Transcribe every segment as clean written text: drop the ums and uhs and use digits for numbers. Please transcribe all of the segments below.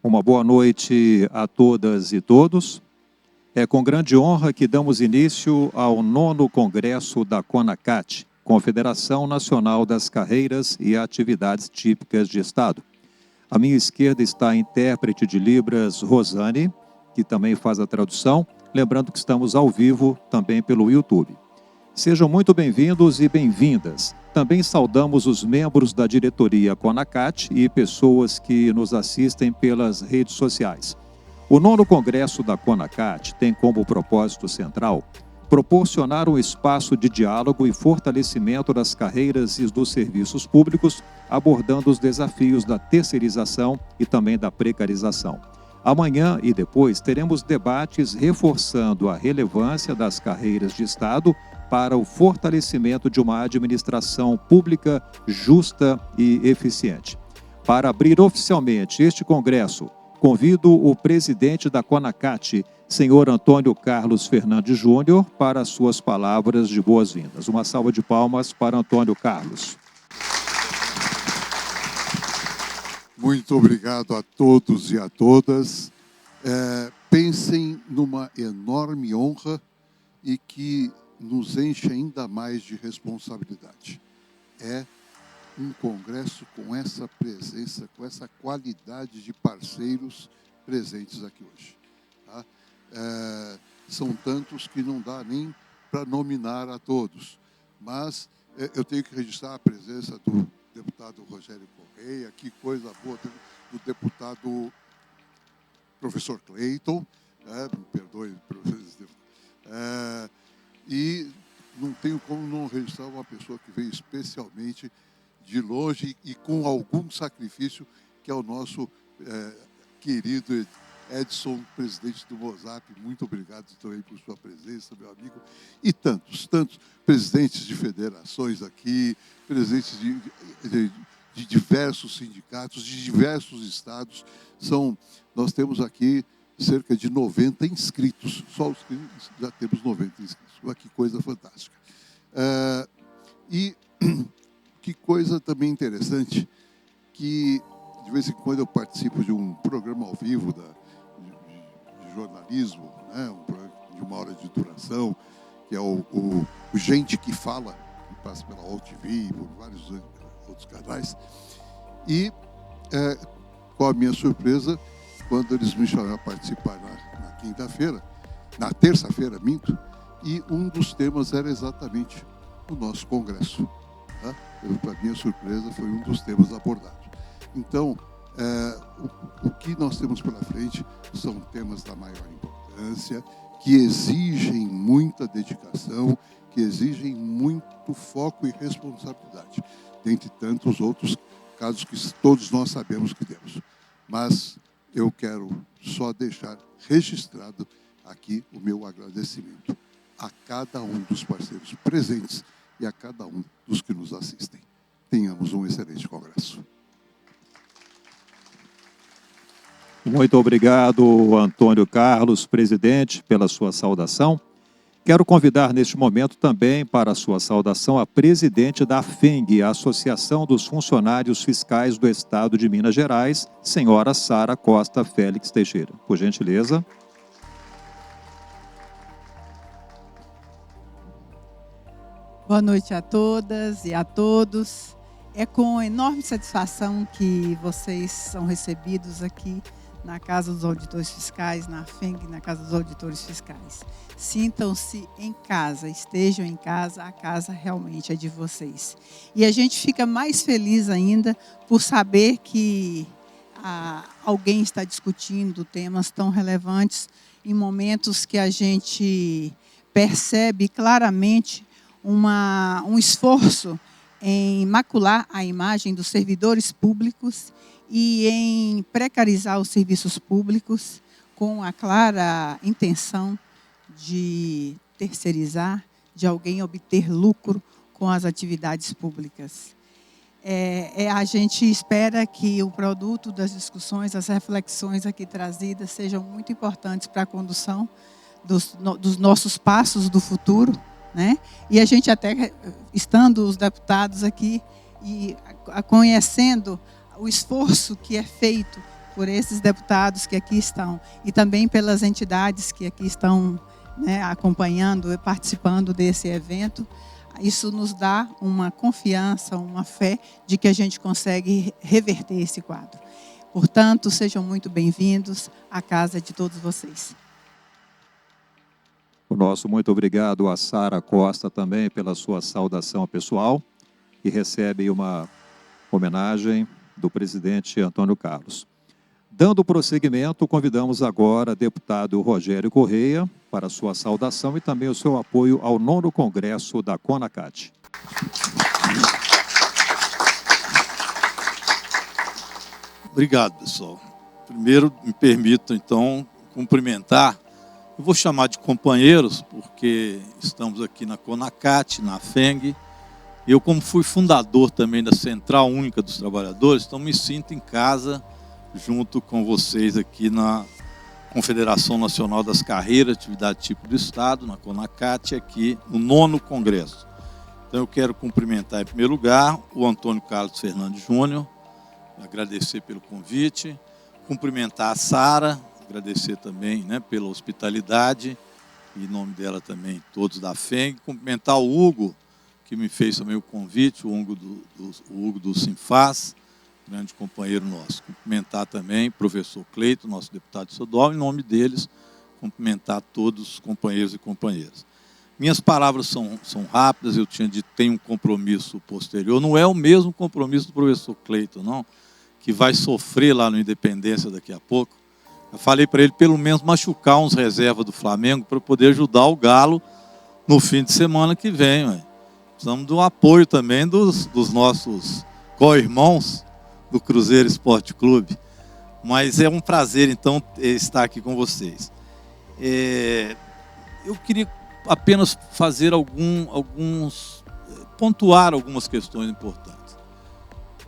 Uma boa noite a todas e todos. É com grande honra que damos início ao 9º Congresso da CONACAT, Confederação Nacional das Carreiras e Atividades Típicas de Estado. À minha esquerda está a intérprete de Libras, Rosane, que também faz a tradução, lembrando que estamos ao vivo também pelo YouTube. Sejam muito bem-vindos e bem-vindas. Também saudamos os membros da diretoria CONACAT e pessoas que nos assistem pelas redes sociais. O 9º Congresso da CONACAT tem como propósito central proporcionar um espaço de diálogo e fortalecimento das carreiras e dos serviços públicos, abordando os desafios da terceirização e também da precarização. Amanhã e depois teremos debates reforçando a relevância das carreiras de Estado para o fortalecimento de uma administração pública justa e eficiente. Para abrir oficialmente este congresso, convido o presidente da CONACAT, senhor Antônio Carlos Fernandes Júnior, para as suas palavras de boas-vindas. Uma salva de palmas para Antônio Carlos. Muito obrigado a todos e a todas. Pensem numa enorme honra e que nos enche ainda mais de responsabilidade. É um congresso com essa presença, com essa qualidade de parceiros presentes aqui hoje. Tá? São tantos que não dá nem para nominar a todos, mas eu tenho que registrar a presença do deputado Rogério Correia, que coisa boa, do deputado professor Cleiton, me perdoe, professor, e não tenho como não registrar uma pessoa que veio especialmente de longe e com algum sacrifício, que é o nosso querido Edson, presidente do MOSAP. Muito obrigado também por sua presença, meu amigo. E tantos presidentes de federações aqui, presidentes de diversos sindicatos, de diversos estados. Nós temos aqui cerca de 90 inscritos. Só os que já temos 90 inscritos. Que coisa fantástica. E que coisa também interessante, que de vez em quando eu participo de um programa ao vivo de jornalismo, né? Um programa de 1 hora de duração, que é o Gente que Fala, que passa pela OTV e por vários outros canais. E, com a minha surpresa, quando eles me chamaram a participar na quinta-feira, na terça-feira, minto, e um dos temas era exatamente o nosso congresso. Tá? Para minha surpresa, foi um dos temas abordados. Então, o que nós temos pela frente são temas da maior importância, que exigem muita dedicação, que exigem muito foco e responsabilidade, dentre tantos outros casos que todos nós sabemos que temos. Mas eu quero só deixar registrado aqui o meu agradecimento a cada um dos parceiros presentes e a cada um dos que nos assistem. Tenhamos um excelente congresso. Muito obrigado, Antônio Carlos, presidente, pela sua saudação. Quero convidar neste momento também para a sua saudação a presidente da AFENG, a Associação dos Funcionários Fiscais do Estado de Minas Gerais, senhora Sara Costa Félix Teixeira. Por gentileza. Boa noite a todas e a todos. É com enorme satisfação que vocês são recebidos aqui na Casa dos Auditores Fiscais, na AFENG, na Casa dos Auditores Fiscais. Sintam-se em casa, estejam em casa, a casa realmente é de vocês. E a gente fica mais feliz ainda por saber que alguém está discutindo temas tão relevantes em momentos que a gente percebe claramente um esforço em macular a imagem dos servidores públicos e em precarizar os serviços públicos com a clara intenção de terceirizar, de alguém obter lucro com as atividades públicas. A gente espera que o produto das discussões, as reflexões aqui trazidas sejam muito importantes para a condução dos nossos passos do futuro, né? E a gente até, estando os deputados aqui e conhecendo o esforço que é feito por esses deputados que aqui estão e também pelas entidades que aqui estão, né, acompanhando e participando desse evento. Isso nos dá uma confiança, uma fé de que a gente consegue reverter esse quadro. Portanto, sejam muito bem-vindos à casa de todos vocês. O nosso muito obrigado a Sara Costa também pela sua saudação pessoal, que recebe uma homenagem do presidente Antônio Carlos. Dando prosseguimento, convidamos agora o deputado Rogério Correia para a sua saudação e também o seu apoio ao 9º Congresso da CONACAT. Obrigado, pessoal. Primeiro, me permito, então, cumprimentar. Eu vou chamar de companheiros, porque estamos aqui na CONACAT, na FENG. Eu, como fui fundador também da Central Única dos Trabalhadores, então me sinto em casa junto com vocês aqui na Confederação Nacional das Carreiras, Atividade Típica do Estado, na CONACAT, aqui no 9º Congresso. Então eu quero cumprimentar, em primeiro lugar, o Antônio Carlos Fernandes Júnior, agradecer pelo convite, cumprimentar a Sara, agradecer também, né, pela hospitalidade, e em nome dela também, todos da FENG, cumprimentar o Hugo, que me fez também o convite, o Hugo do Sinfaz, grande companheiro nosso. Cumprimentar também o professor Cleito, nosso deputado estadual, em nome deles, cumprimentar todos os companheiros e companheiras. Minhas palavras são rápidas, eu tenho um compromisso posterior, não é o mesmo compromisso do professor Cleito, não, que vai sofrer lá no Independência daqui a pouco. Eu falei para ele, pelo menos, machucar uns reservas do Flamengo para poder ajudar o Galo no fim de semana que vem. Ué. Precisamos do apoio também dos nossos co-irmãos do Cruzeiro Esporte Clube. Mas é um prazer, então, estar aqui com vocês. Eu queria apenas fazer pontuar algumas questões importantes.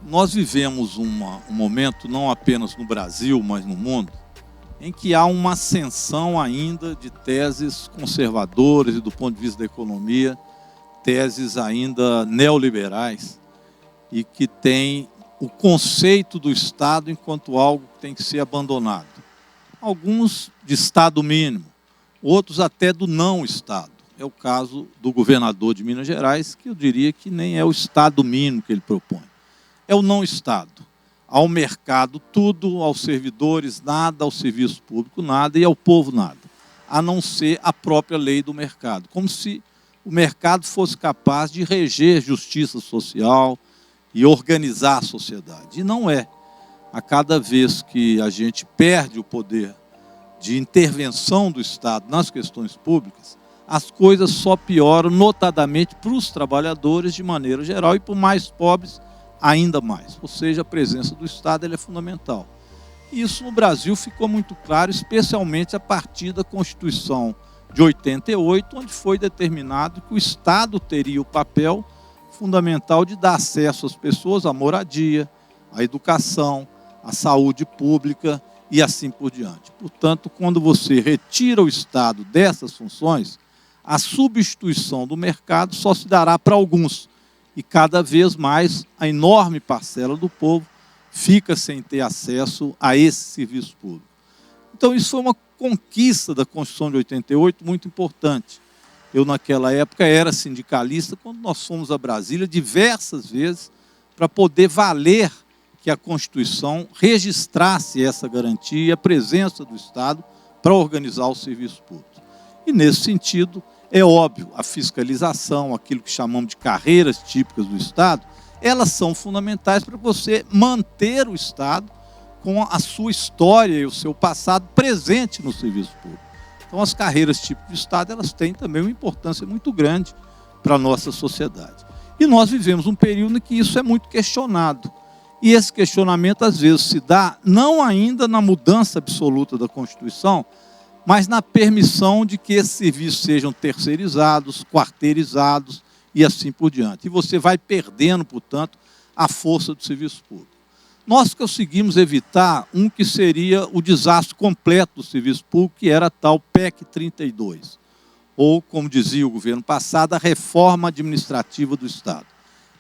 Nós vivemos um momento, não apenas no Brasil, mas no mundo, em que há uma ascensão ainda de teses conservadoras e, do ponto de vista da economia, teses ainda neoliberais e que tem o conceito do Estado enquanto algo que tem que ser abandonado. Alguns de Estado mínimo, outros até do não Estado. É o caso do governador de Minas Gerais, que eu diria que nem é o Estado mínimo que ele propõe. É o não Estado. Ao mercado tudo, aos servidores nada, ao serviço público nada e ao povo nada, a não ser a própria lei do mercado, como se o mercado fosse capaz de reger justiça social e organizar a sociedade. E não é. A cada vez que a gente perde o poder de intervenção do Estado nas questões públicas, as coisas só pioram, notadamente para os trabalhadores de maneira geral e para os mais pobres ainda mais. Ou seja, a presença do Estado ela é fundamental. E isso no Brasil ficou muito claro, especialmente a partir da Constituição de 88, onde foi determinado que o Estado teria o papel fundamental de dar acesso às pessoas à moradia, à educação, à saúde pública e assim por diante. Portanto, quando você retira o Estado dessas funções, a substituição do mercado só se dará para alguns, e cada vez mais a enorme parcela do povo fica sem ter acesso a esse serviço público. Então, isso foi uma conquista da Constituição de 88 muito importante. Eu, naquela época, era sindicalista quando nós fomos a Brasília diversas vezes para poder valer que a Constituição registrasse essa garantia e a presença do Estado para organizar o serviço público. E, nesse sentido, é óbvio, a fiscalização, aquilo que chamamos de carreiras típicas do Estado, elas são fundamentais para você manter o Estado com a sua história e o seu passado presente no serviço público. Então, as carreiras típicas do Estado, elas têm também uma importância muito grande para a nossa sociedade. E nós vivemos um período em que isso é muito questionado. E esse questionamento, às vezes, se dá não ainda na mudança absoluta da Constituição, mas na permissão de que esses serviços sejam terceirizados, quarteirizados e assim por diante. E você vai perdendo, portanto, a força do serviço público. Nós conseguimos evitar um que seria o desastre completo do serviço público, que era a tal PEC 32, ou, como dizia o governo passado, a reforma administrativa do Estado.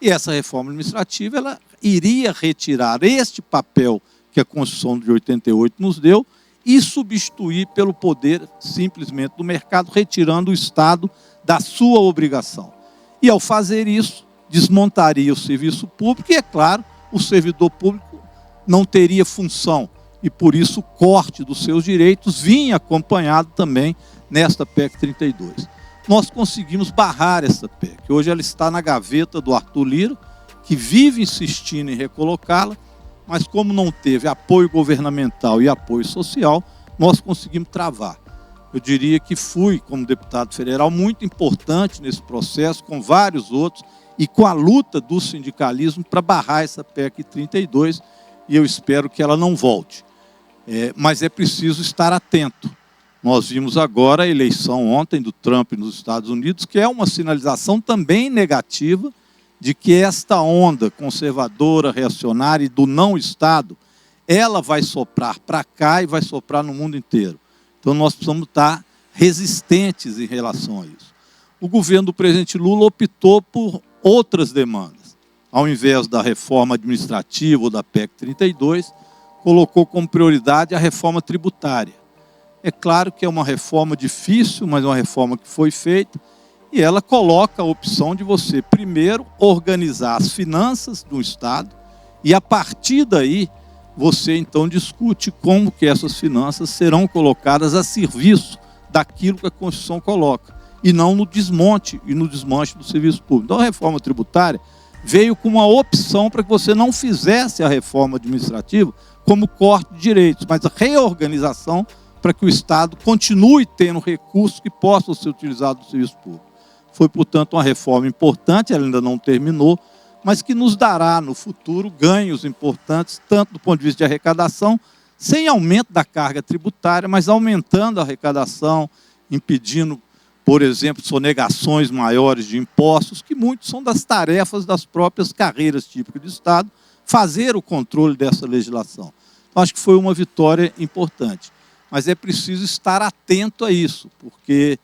E essa reforma administrativa ela iria retirar este papel que a Constituição de 88 nos deu e substituir pelo poder simplesmente do mercado, retirando o Estado da sua obrigação. E ao fazer isso, desmontaria o serviço público e, é claro, o servidor público não teria função e, por isso, o corte dos seus direitos vinha acompanhado também nesta PEC 32. Nós conseguimos barrar essa PEC. Hoje ela está na gaveta do Arthur Lira, que vive insistindo em recolocá-la, mas como não teve apoio governamental e apoio social, nós conseguimos travar. Eu diria que fui, como deputado federal, muito importante nesse processo, com vários outros, e com a luta do sindicalismo para barrar essa PEC 32, e eu espero que ela não volte. Mas é preciso estar atento. Nós vimos agora a eleição ontem do Trump nos Estados Unidos, que é uma sinalização também negativa de que esta onda conservadora, reacionária e do não-Estado, ela vai soprar para cá e vai soprar no mundo inteiro. Então nós precisamos estar resistentes em relação a isso. O governo do presidente Lula optou por outras demandas. Ao invés da reforma administrativa ou da PEC 32, colocou como prioridade a reforma tributária. É claro que é uma reforma difícil, mas é uma reforma que foi feita, e ela coloca a opção de você, primeiro, organizar as finanças do Estado, e a partir daí, você então discute como que essas finanças serão colocadas a serviço daquilo que a Constituição coloca, e não no desmonte e no desmanche do serviço público. Então a reforma tributária veio com uma opção para que você não fizesse a reforma administrativa como corte de direitos, mas a reorganização para que o Estado continue tendo recursos que possam ser utilizados no serviço público. Foi, portanto, uma reforma importante, ela ainda não terminou, mas que nos dará no futuro ganhos importantes, tanto do ponto de vista de arrecadação, sem aumento da carga tributária, mas aumentando a arrecadação, impedindo, por exemplo, sonegações maiores de impostos, que muitos são das tarefas das próprias carreiras típicas do Estado, fazer o controle dessa legislação. Então, acho que foi uma vitória importante. Mas é preciso estar atento a isso, porque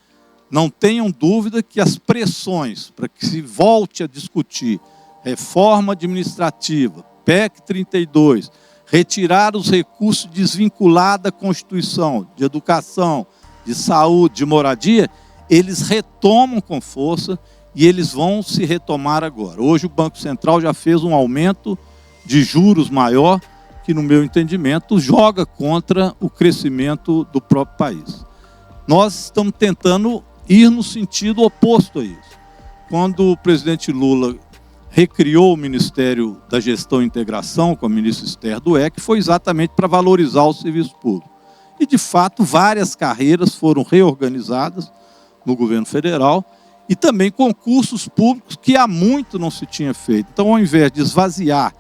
não tenham dúvida que as pressões para que se volte a discutir reforma administrativa, PEC 32, retirar os recursos desvinculados da Constituição, de educação, de saúde, de moradia, eles retomam com força e eles vão se retomar agora. Hoje o Banco Central já fez um aumento de juros maior, que no meu entendimento joga contra o crescimento do próprio país. Nós estamos tentando ir no sentido oposto a isso. Quando o presidente Lula recriou o Ministério da Gestão e Integração, com a ministra Esther Dweck, foi exatamente para valorizar o serviço público. E, de fato, várias carreiras foram reorganizadas no governo federal e também concursos públicos que há muito não se tinha feito. Então, ao invés de esvaziar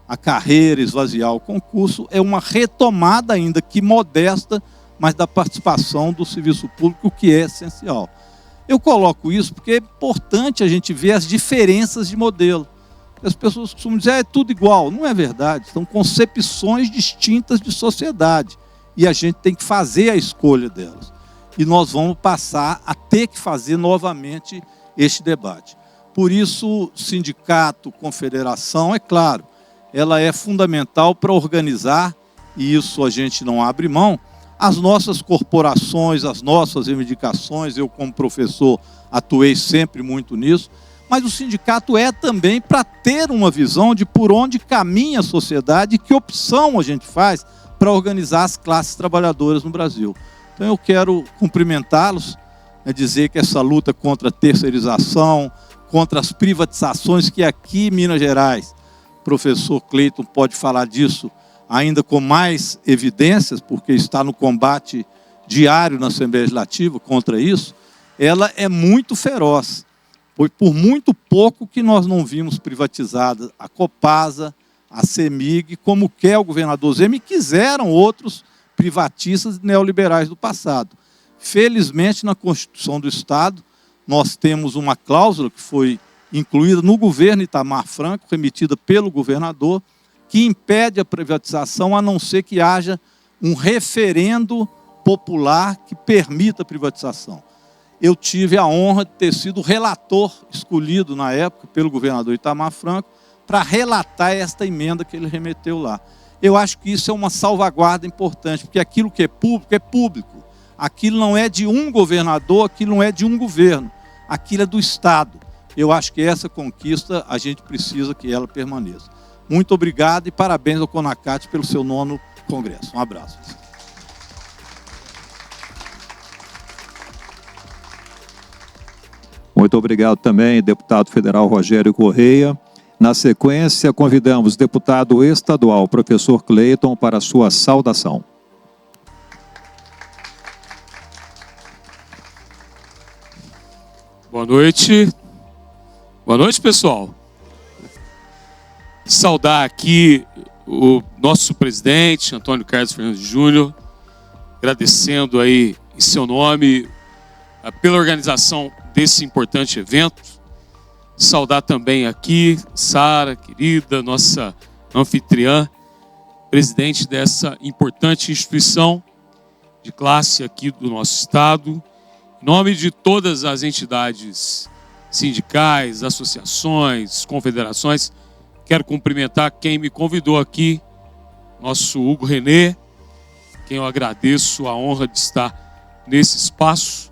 a carreira, esvaziar o concurso, é uma retomada ainda que modesta, mas da participação do serviço público, que é essencial. Eu coloco isso porque é importante a gente ver as diferenças de modelo. As pessoas costumam dizer, é tudo igual. Não é verdade, são concepções distintas de sociedade. E a gente tem que fazer a escolha delas. E nós vamos passar a ter que fazer novamente este debate. Por isso, sindicato, confederação, é claro, ela é fundamental para organizar, e isso a gente não abre mão, as nossas corporações, as nossas reivindicações. Eu, como professor, atuei sempre muito nisso, mas o sindicato é também para ter uma visão de por onde caminha a sociedade e que opção a gente faz para organizar as classes trabalhadoras no Brasil. Então eu quero cumprimentá-los, dizer que essa luta contra a terceirização, contra as privatizações, que aqui em Minas Gerais, o professor Cleiton pode falar disso ainda com mais evidências, porque está no combate diário na Assembleia Legislativa contra isso, ela é muito feroz. Foi por muito pouco que nós não vimos privatizada a Copasa, a CEMIG, como quer o governador Zema, e quiseram outros privatistas neoliberais do passado. Felizmente, na Constituição do Estado, nós temos uma cláusula que foi incluída no governo Itamar Franco, remetida pelo governador, que impede a privatização, a não ser que haja um referendo popular que permita a privatização. Eu tive a honra de ter sido relator escolhido na época pelo governador Itamar Franco para relatar esta emenda que ele remeteu lá. Eu acho que isso é uma salvaguarda importante, porque aquilo que é público. Aquilo não é de um governador, aquilo não é de um governo, aquilo é do Estado. Eu acho que essa conquista, a gente precisa que ela permaneça. Muito obrigado e parabéns ao CONACAT pelo seu 9º congresso. Um abraço. Muito obrigado também, deputado federal Rogério Correia. Na sequência, convidamos o deputado estadual, professor Cleiton, para a sua saudação. Boa noite. Boa noite, pessoal. Saudar aqui o nosso presidente, Antônio Carlos Fernandes Júnior, agradecendo aí em seu nome pela organização desse importante evento. Saudar também aqui Sara, querida, nossa anfitriã, presidente dessa importante instituição de classe aqui do nosso estado. Em nome de todas as entidades sindicais, associações, confederações, quero cumprimentar quem me convidou aqui, nosso Hugo Renê, quem eu agradeço a honra de estar nesse espaço,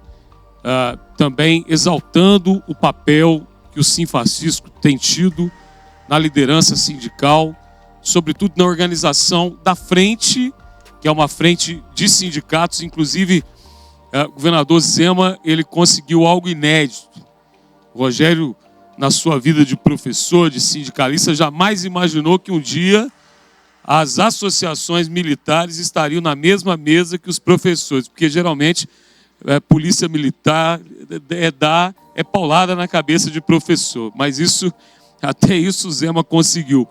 também exaltando o papel que o Sinfascisco tem tido na liderança sindical, sobretudo na organização da frente, que é uma frente de sindicatos, inclusive o governador Zema, ele conseguiu algo inédito. O Rogério, na sua vida de professor, de sindicalista, jamais imaginou que um dia as associações militares estariam na mesma mesa que os professores, porque geralmente polícia militar é paulada na cabeça de professor, mas até isso o Zema conseguiu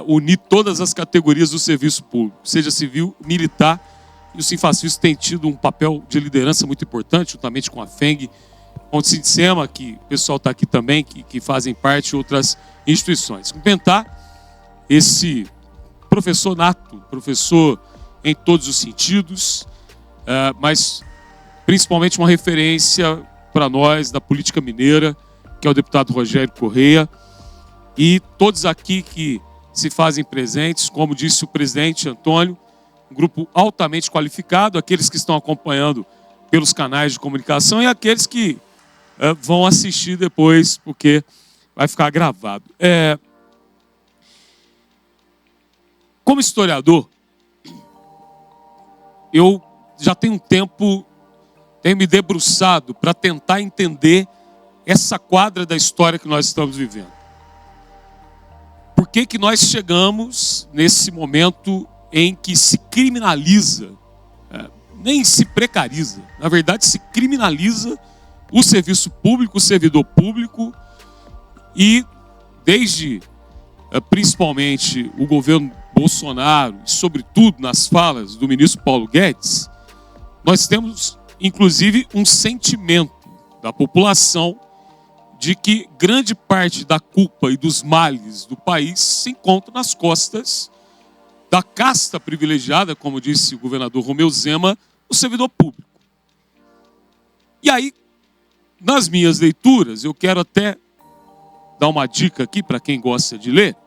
unir todas as categorias do serviço público, seja civil, militar, e o Sinfascisco tem tido um papel de liderança muito importante, juntamente com a FENG, com o Sindicema, que o pessoal está aqui também, que fazem parte de outras instituições. Cumprimentar esse professor nato, professor em todos os sentidos, mas principalmente uma referência para nós da política mineira, que é o deputado Rogério Correia, e todos aqui que se fazem presentes, como disse o presidente Antônio, um grupo altamente qualificado, aqueles que estão acompanhando pelos canais de comunicação e aqueles que vão assistir depois, porque vai ficar gravado. Como historiador, eu já tenho um tempo, tenho me debruçado para tentar entender essa quadra da história que nós estamos vivendo. Por que nós chegamos nesse momento em que se criminaliza, nem se precariza, na verdade se criminaliza o serviço público, o servidor público, e desde principalmente o governo Bolsonaro, e sobretudo nas falas do ministro Paulo Guedes, nós temos inclusive um sentimento da população de que grande parte da culpa e dos males do país se encontra nas costas da casta privilegiada, como disse o governador Romeu Zema, o servidor público. E aí, nas minhas leituras, eu quero até dar uma dica aqui para quem gosta de ler,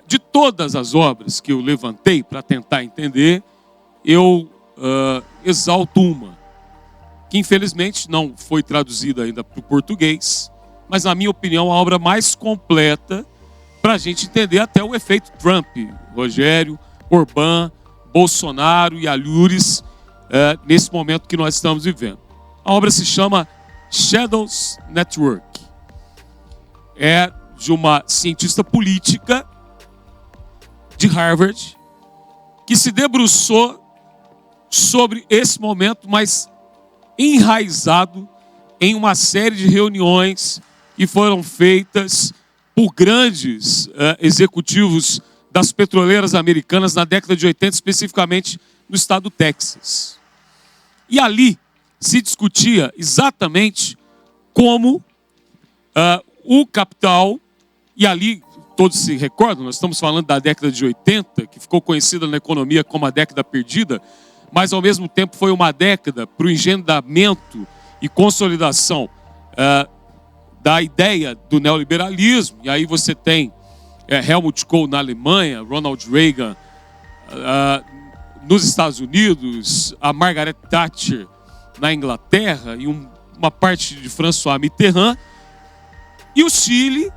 de todas as obras que eu levantei para tentar entender, eu exalto uma, que infelizmente não foi traduzida ainda para o português, mas na minha opinião a obra mais completa para a gente entender até o efeito Trump, Rogério, Orbán, Bolsonaro e Alures nesse momento que nós estamos vivendo. A obra se chama Shadows Network. É de uma cientista política de Harvard que se debruçou sobre esse momento, mas enraizado em uma série de reuniões que foram feitas por grandes executivos das petroleiras americanas na década de 80, especificamente no estado do Texas. E ali se discutia exatamente como o capital, e ali todos se recordam, nós estamos falando da década de 80, que ficou conhecida na economia como a década perdida, mas ao mesmo tempo foi uma década para o engendramento e consolidação da ideia do neoliberalismo. E aí você tem Helmut Kohl na Alemanha, Ronald Reagan nos Estados Unidos, a Margaret Thatcher na Inglaterra e uma parte de François Mitterrand, e o Chile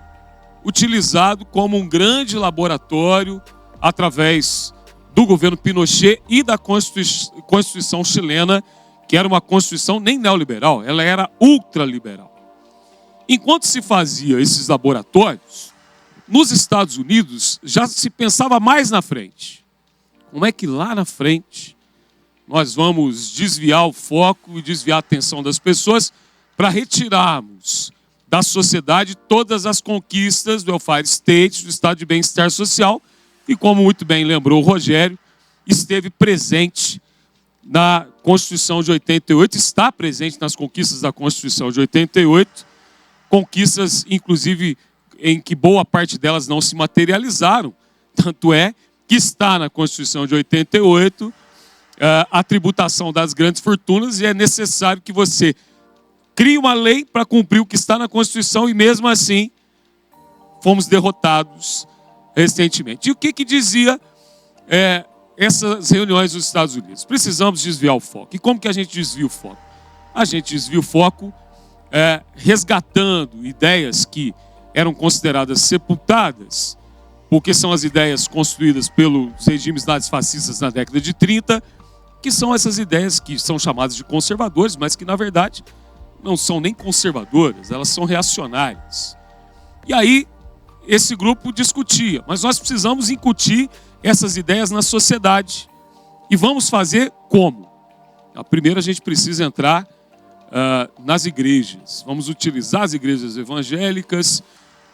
utilizado como um grande laboratório através do governo Pinochet e da Constituição chilena, que era uma Constituição nem neoliberal, ela era ultraliberal. Enquanto se fazia esses laboratórios, nos Estados Unidos já se pensava mais na frente. Como é que lá na frente nós vamos desviar o foco e desviar a atenção das pessoas para retirarmos da sociedade todas as conquistas do welfare state, do estado de bem-estar social, e como muito bem lembrou o Rogério, esteve presente na Constituição de 88, está presente nas conquistas da Constituição de 88, conquistas, inclusive, em que boa parte delas não se materializaram, tanto é que está na Constituição de 88 a tributação das grandes fortunas, e é necessário que você crie uma lei para cumprir o que está na Constituição, e mesmo assim fomos derrotados recentemente. E o que dizia essas reuniões dos Estados Unidos? Precisamos desviar o foco. E como que a gente desvia o foco? A gente desvia o foco resgatando ideias que eram consideradas sepultadas, porque são as ideias construídas pelos regimes nazifascistas na década de 30, que são essas ideias que são chamadas de conservadores, mas que, na verdade, não são nem conservadoras, elas são reacionárias. E aí, esse grupo discutia, mas nós precisamos incutir essas ideias na sociedade. E vamos fazer como? Primeiro a gente precisa entrar nas igrejas. Vamos utilizar as igrejas evangélicas,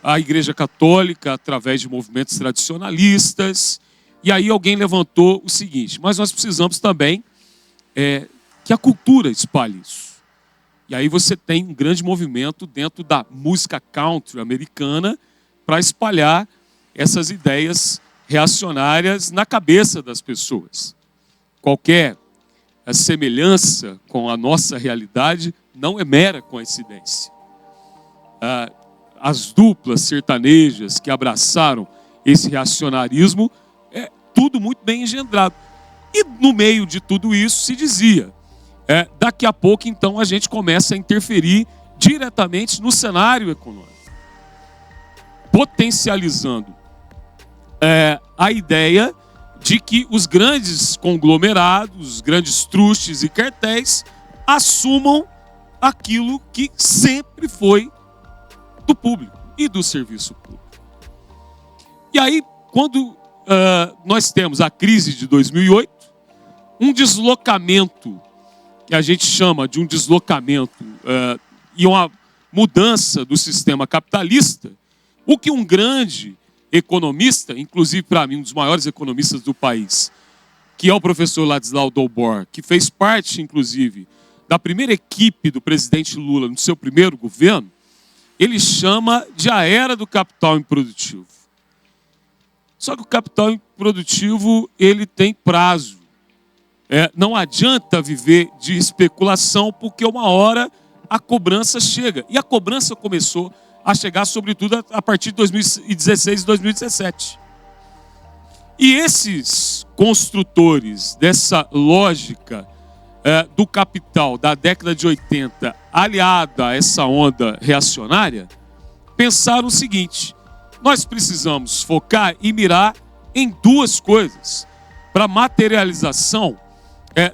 a Igreja Católica, através de movimentos tradicionalistas. E aí alguém levantou o seguinte: mas nós precisamos também que a cultura espalhe isso. E aí você tem um grande movimento dentro da música country americana para espalhar essas ideias reacionárias na cabeça das pessoas. Qualquer semelhança com a nossa realidade não é mera coincidência. As duplas sertanejas que abraçaram esse reacionarismo, é tudo muito bem engendrado. E no meio de tudo isso se dizia, daqui a pouco então a gente começa a interferir diretamente no cenário econômico, potencializando a ideia de que os grandes conglomerados, os grandes trustes e cartéis assumam aquilo que sempre foi do público e do serviço público. E aí, quando nós temos a crise de 2008, um deslocamento, que a gente chama de um deslocamento e uma mudança do sistema capitalista, o que um grande economista, inclusive para mim um dos maiores economistas do país, que é o professor Ladislau Dolbor, que fez parte, inclusive, da primeira equipe do presidente Lula no seu primeiro governo, ele chama de a era do capital improdutivo. Só que o capital improdutivo, ele tem prazo. Não adianta viver de especulação, porque uma hora a cobrança chega. E a cobrança começou a chegar, sobretudo, a partir de 2016 e 2017. E esses construtores dessa lógica do capital da década de 80, aliada a essa onda reacionária, pensaram o seguinte: nós precisamos focar e mirar em duas coisas para a materialização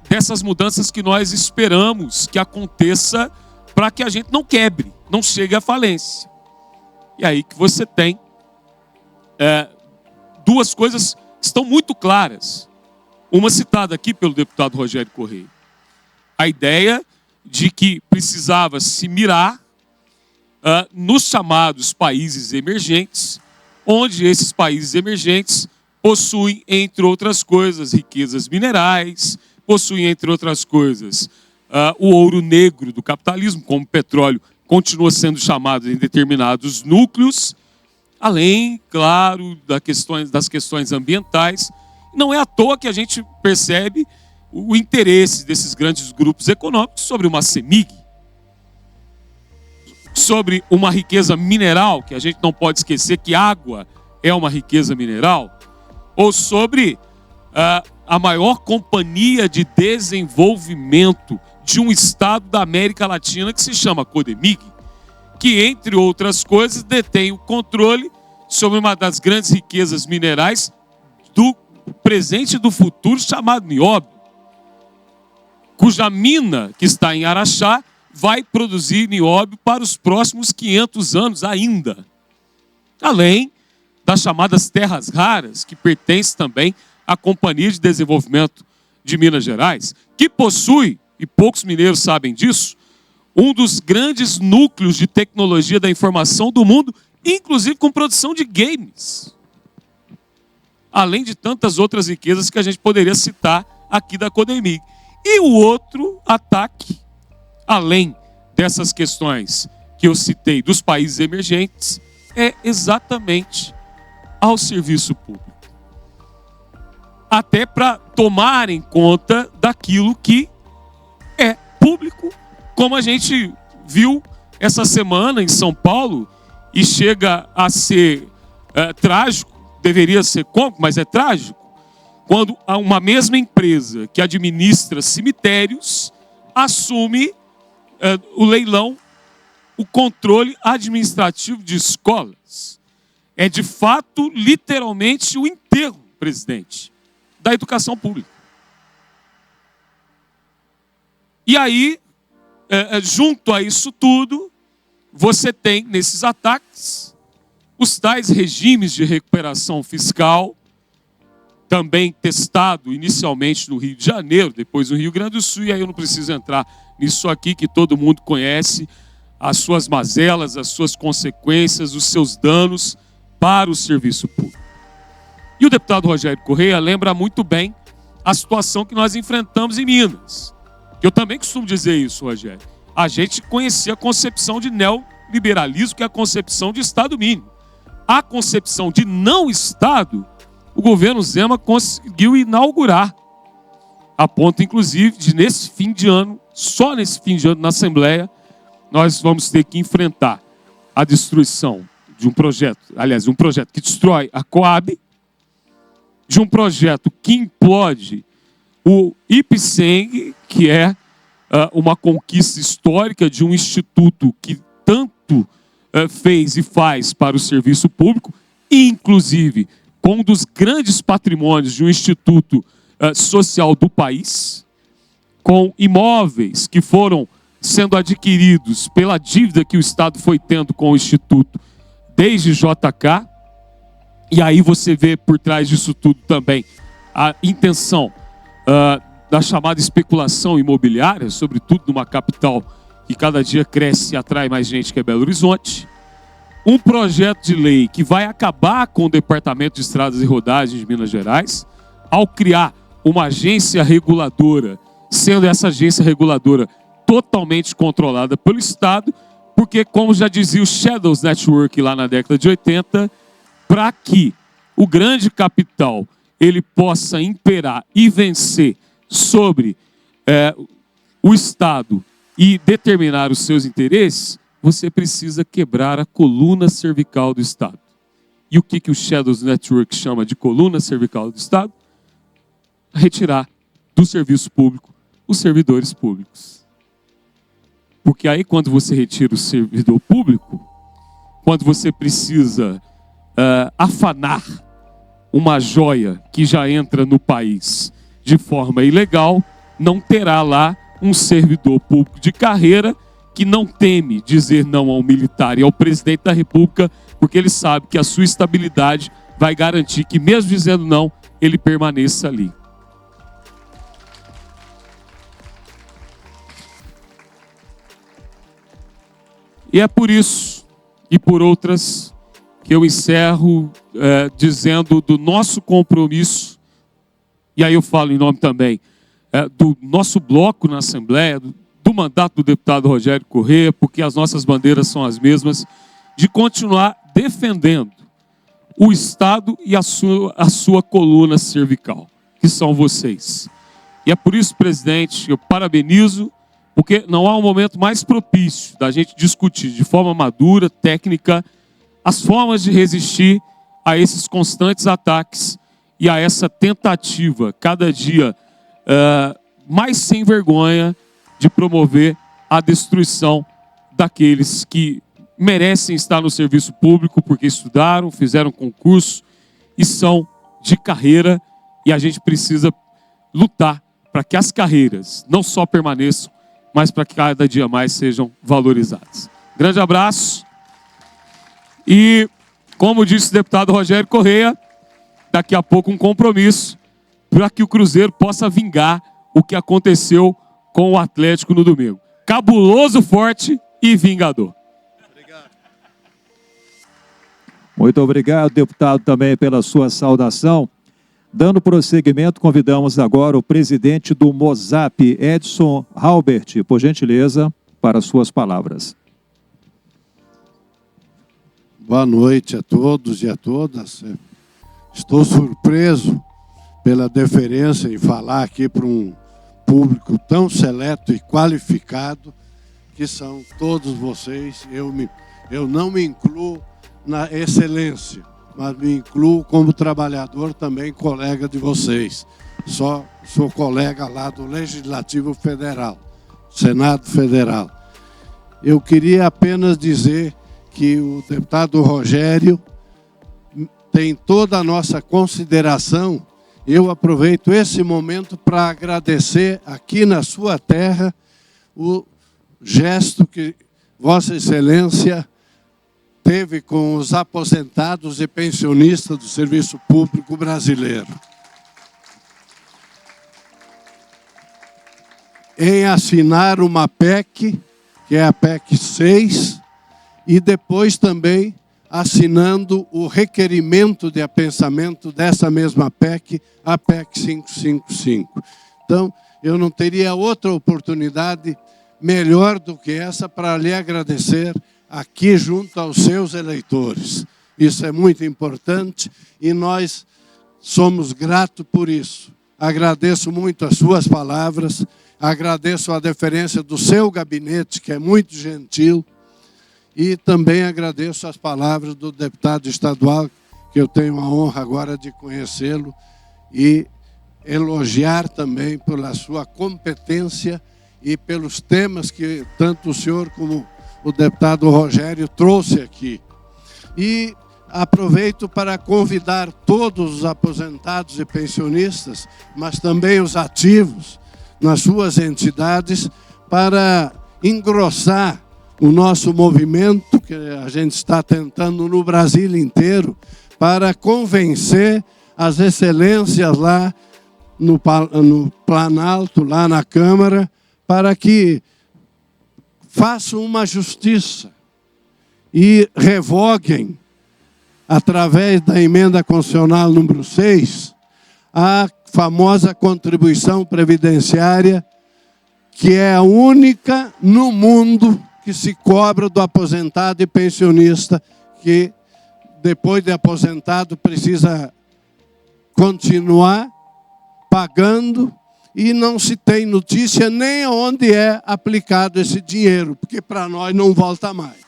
dessas mudanças que nós esperamos que aconteça, para que a gente não quebre, não chegue à falência. E aí que você tem duas coisas que estão muito claras. Uma citada aqui pelo deputado Rogério Correia. A ideia de que precisava se mirar nos chamados países emergentes, onde esses países emergentes possuem, entre outras coisas, riquezas minerais, possuem, entre outras coisas, o ouro negro do capitalismo, como o petróleo continua sendo chamado em determinados núcleos, além, claro, das questões ambientais. Não é à toa que a gente percebe o interesse desses grandes grupos econômicos sobre uma CEMIG, sobre uma riqueza mineral, que a gente não pode esquecer que água é uma riqueza mineral, ou sobre a maior companhia de desenvolvimento de um estado da América Latina que se chama Codemig, que, entre outras coisas, detém o controle sobre uma das grandes riquezas minerais do presente e do futuro, chamado nióbio, cuja mina, que está em Araxá, vai produzir nióbio para os próximos 500 anos ainda. Além das chamadas terras raras, que pertencem também à Companhia de Desenvolvimento de Minas Gerais, que possui, e poucos mineiros sabem disso, um dos grandes núcleos de tecnologia da informação do mundo, inclusive com produção de games. Além de tantas outras riquezas que a gente poderia citar aqui da Codemig. E o outro ataque, além dessas questões que eu citei dos países emergentes, é exatamente ao serviço público. Até para tomarem conta daquilo que é público, como a gente viu essa semana em São Paulo, e chega a ser trágico, deveria ser cômico, mas é trágico, quando uma mesma empresa que administra cemitérios assume o leilão, o controle administrativo de escolas. É de fato, literalmente, o enterro, presidente, da educação pública. E aí, junto a isso tudo, você tem, nesses ataques, os tais regimes de recuperação fiscal, também testado inicialmente no Rio de Janeiro, depois no Rio Grande do Sul, e aí eu não preciso entrar nisso aqui, que todo mundo conhece, as suas mazelas, as suas consequências, os seus danos para o serviço público. E o deputado Rogério Correia lembra muito bem a situação que nós enfrentamos em Minas. Eu também costumo dizer isso, Rogério. A gente conhecia a concepção de neoliberalismo, que é a concepção de Estado mínimo. A concepção de não Estado, o governo Zema conseguiu inaugurar, a ponto, inclusive, de nesse fim de ano, só nesse fim de ano, na Assembleia, nós vamos ter que enfrentar a destruição de um projeto, aliás, um projeto que destrói a Coab, de um projeto que implode o IPSENG, que é uma conquista histórica de um instituto que tanto fez e faz para o serviço público, e, inclusive, com um dos grandes patrimônios de um instituto social do país, com imóveis que foram sendo adquiridos pela dívida que o Estado foi tendo com o Instituto desde JK, e aí você vê por trás disso tudo também a intenção da chamada especulação imobiliária, sobretudo numa capital que cada dia cresce e atrai mais gente, que é Belo Horizonte. Um projeto de lei que vai acabar com o Departamento de Estradas e Rodagens de Minas Gerais, ao criar uma agência reguladora, sendo essa agência reguladora totalmente controlada pelo Estado, porque, como já dizia o Shadows Network lá na década de 80, para que o grande capital ele possa imperar e vencer sobre o Estado e determinar os seus interesses, você precisa quebrar a coluna cervical do Estado. E o que o Shadows Network chama de coluna cervical do Estado? Retirar do serviço público os servidores públicos. Porque aí, quando você retira o servidor público, quando você precisa afanar uma joia que já entra no país de forma ilegal, não terá lá um servidor público de carreira que não teme dizer não ao militar e ao presidente da República, porque ele sabe que a sua estabilidade vai garantir que, mesmo dizendo não, ele permaneça ali. E é por isso, e por outras, que eu encerro dizendo do nosso compromisso, e aí eu falo em nome também do nosso bloco na Assembleia, do mandato do deputado Rogério Correia, porque as nossas bandeiras são as mesmas, de continuar defendendo o Estado e a sua coluna cervical, que são vocês. E é por isso, presidente, eu parabenizo, porque não há um momento mais propício da gente discutir de forma madura, técnica, as formas de resistir a esses constantes ataques e a essa tentativa, cada dia mais sem vergonha, de promover a destruição daqueles que merecem estar no serviço público porque estudaram, fizeram concurso e são de carreira, e a gente precisa lutar para que as carreiras não só permaneçam, mas para que cada dia mais sejam valorizadas. Grande abraço. E, como disse o deputado Rogério Correia, daqui a pouco um compromisso para que o Cruzeiro possa vingar o que aconteceu com o Atlético no domingo. Cabuloso, forte e vingador. Muito obrigado, deputado, também pela sua saudação. Dando prosseguimento, convidamos agora o presidente do MOSAP, Edson Halbert, por gentileza, para suas palavras. Boa noite a todos e a todas. Estou surpreso pela deferência em falar aqui para um público tão seleto e qualificado que são todos vocês. Eu não me incluo na excelência, mas me incluo como trabalhador também, colega de vocês. Sou colega lá do Legislativo Federal, Senado Federal. Eu queria apenas dizer que o deputado Rogério tem toda a nossa consideração. Eu aproveito esse momento para agradecer aqui na sua terra o gesto que Vossa Excelência teve com os aposentados e pensionistas do Serviço Público Brasileiro. Em assinar uma PEC, que é a PEC 6, e depois também assinando o requerimento de apensamento dessa mesma PEC, a PEC 555. Então, eu não teria outra oportunidade melhor do que essa para lhe agradecer aqui junto aos seus eleitores. Isso é muito importante e nós somos gratos por isso. Agradeço muito as suas palavras, agradeço a deferência do seu gabinete, que é muito gentil, e também agradeço as palavras do deputado estadual, que eu tenho a honra agora de conhecê-lo, e elogiar também pela sua competência e pelos temas que tanto o senhor como o deputado Rogério trouxe aqui. E aproveito para convidar todos os aposentados e pensionistas, mas também os ativos nas suas entidades, para engrossar o nosso movimento, que a gente está tentando no Brasil inteiro, para convencer as excelências lá no Planalto, lá na Câmara, para que façam uma justiça e revoguem, através da emenda constitucional número 6, a famosa contribuição previdenciária, que é a única no mundo que se cobra do aposentado e pensionista, que depois de aposentado precisa continuar pagando, e não se tem notícia nem onde é aplicado esse dinheiro, porque para nós não volta mais.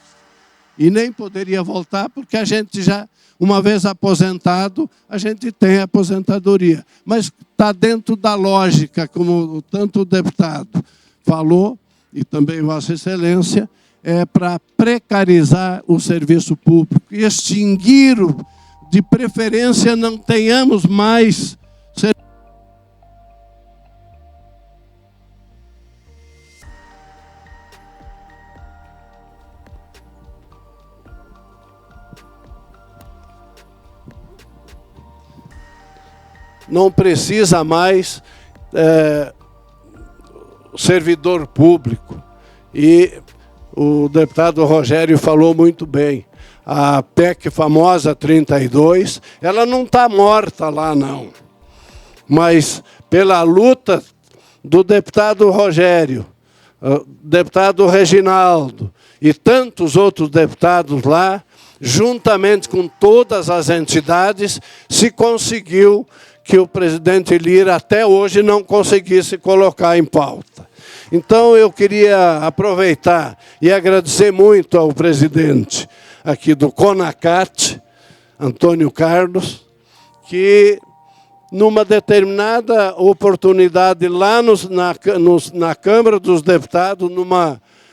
E nem poderia voltar, porque a gente já, uma vez aposentado, a gente tem aposentadoria. Mas está dentro da lógica, como tanto o deputado falou, e também Vossa Excelência, é para precarizar o serviço público, extinguir, de preferência, não tenhamos mais não precisa mais servidor público. E o deputado Rogério falou muito bem. A PEC famosa 32, ela não está morta lá, não. Mas pela luta do deputado Rogério, deputado Reginaldo e tantos outros deputados lá, juntamente com todas as entidades, se conseguiu que o presidente Lira até hoje não conseguisse colocar em pauta. Então eu queria aproveitar e agradecer muito ao presidente aqui do CONACAT, Antônio Carlos, que numa determinada oportunidade lá na Câmara dos Deputados,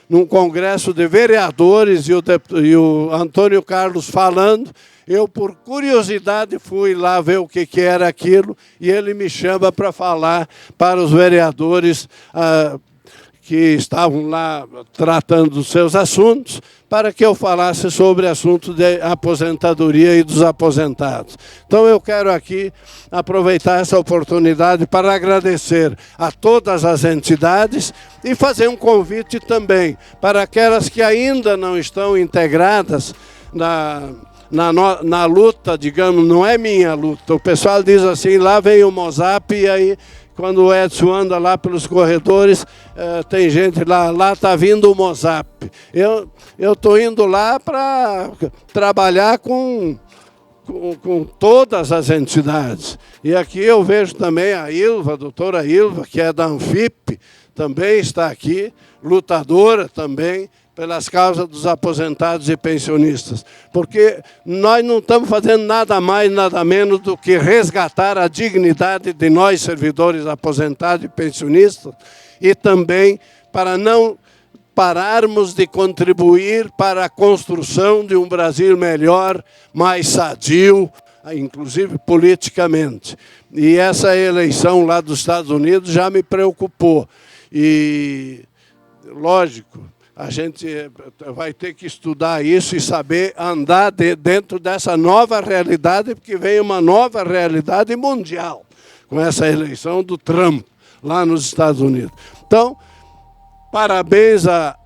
num congresso de vereadores, e o Antônio Carlos falando, eu, por curiosidade, fui lá ver o que era aquilo, e ele me chama para falar para os vereadores que estavam lá tratando dos seus assuntos, para que eu falasse sobre assunto de aposentadoria e dos aposentados. Então eu quero aqui aproveitar essa oportunidade para agradecer a todas as entidades e fazer um convite também para aquelas que ainda não estão integradas na luta, digamos, não é minha luta. O pessoal diz assim, lá vem o Mozap, e aí quando o Edson anda lá pelos corredores, tem gente lá está vindo o Mozap. Eu estou indo lá para trabalhar com todas as entidades. E aqui eu vejo também a Ilva, a doutora Ilva, que é da Anfip, também está aqui, lutadora também pelas causas dos aposentados e pensionistas. Porque nós não estamos fazendo nada mais, nada menos do que resgatar a dignidade de nós, servidores aposentados e pensionistas, e também para não pararmos de contribuir para a construção de um Brasil melhor, mais sadio, inclusive politicamente. E essa eleição lá dos Estados Unidos já me preocupou. E, lógico, a gente vai ter que estudar isso e saber andar dentro dessa nova realidade, porque vem uma nova realidade mundial com essa eleição do Trump lá nos Estados Unidos. Então, parabéns à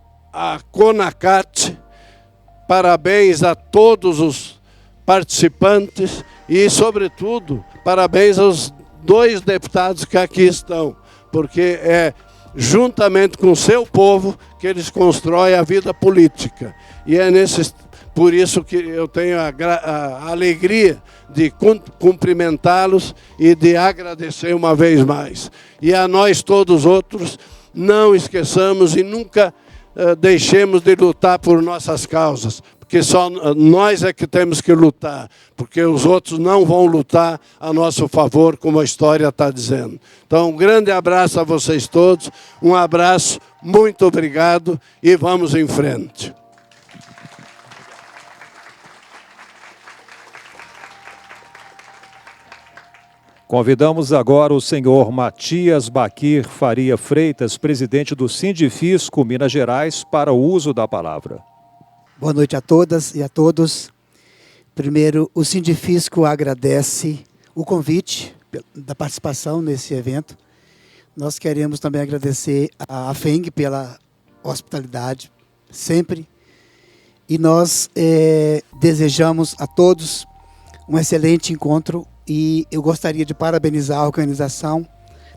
CONACAT, parabéns a todos os participantes e, sobretudo, parabéns aos 2 deputados que aqui estão, porque é juntamente com o seu povo que eles constroem a vida política. E é por isso que eu tenho a alegria de cumprimentá-los e de agradecer uma vez mais. E a nós todos outros, não esqueçamos e nunca deixemos de lutar por nossas causas, porque só nós é que temos que lutar, porque os outros não vão lutar a nosso favor, como a história está dizendo. Então, um grande abraço a vocês todos, um abraço, muito obrigado e vamos em frente. Convidamos agora o senhor Matias Baquir Faria Freitas, presidente do Sindifisco Minas Gerais, para o uso da palavra. Boa noite a todas e a todos. Primeiro, o Sindifisco agradece o convite da participação nesse evento. Nós queremos também agradecer à FENG pela hospitalidade, sempre. E nós desejamos a todos um excelente encontro. E eu gostaria de parabenizar a organização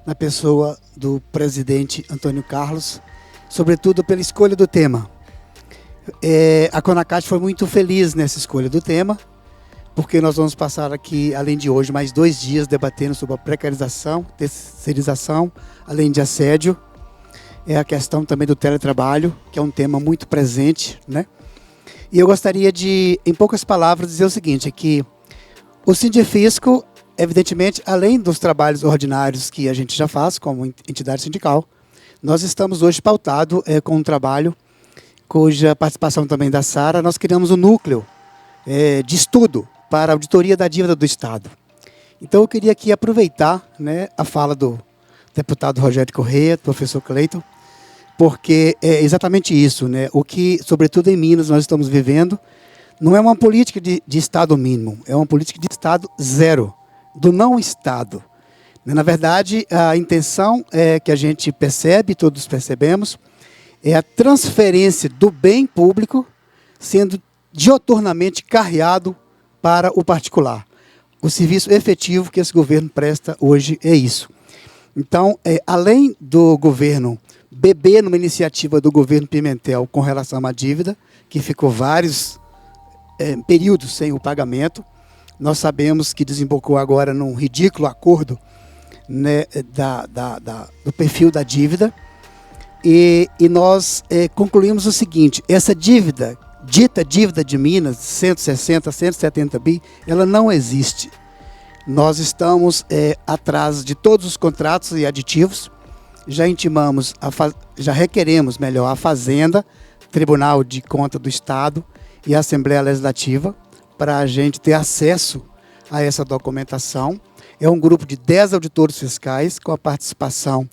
na pessoa do presidente Antônio Carlos, sobretudo pela escolha do tema. A CONACAT foi muito feliz nessa escolha do tema, porque nós vamos passar aqui, além de hoje, mais 2 dias debatendo sobre a precarização, terceirização, além de assédio. É a questão também do teletrabalho, que é um tema muito presente, né? E eu gostaria de, em poucas palavras, dizer o seguinte, que o Sindifisco, evidentemente, além dos trabalhos ordinários que a gente já faz como entidade sindical, nós estamos hoje pautados com um trabalho cuja participação também da Sara. Nós criamos um núcleo de estudo para a auditoria da dívida do Estado. Então eu queria aqui aproveitar, né, a fala do deputado Rogério Corrêa, do professor Cleiton, porque é exatamente isso, né, o que, sobretudo em Minas, nós estamos vivendo. Não é uma política de Estado mínimo, é uma política de Estado zero, do não Estado. Na verdade, a intenção que a gente percebe, todos percebemos, é a transferência do bem público sendo dioturnamente carreado para o particular. O serviço efetivo que esse governo presta hoje é isso. Então, além do governo beber numa iniciativa do governo Pimentel com relação à dívida, que ficou vários períodos sem o pagamento. Nós sabemos que desembocou agora num ridículo acordo, né, do perfil da dívida. E nós concluímos o seguinte: essa dívida dita dívida de Minas, 160, 170 bi, ela não existe. Nós estamos atrás de todos os contratos e aditivos, já requeremos, melhor, a Fazenda, Tribunal de Contas do Estado e a Assembleia Legislativa, para a gente ter acesso a essa documentação. É um grupo de 10 auditores fiscais, com a participação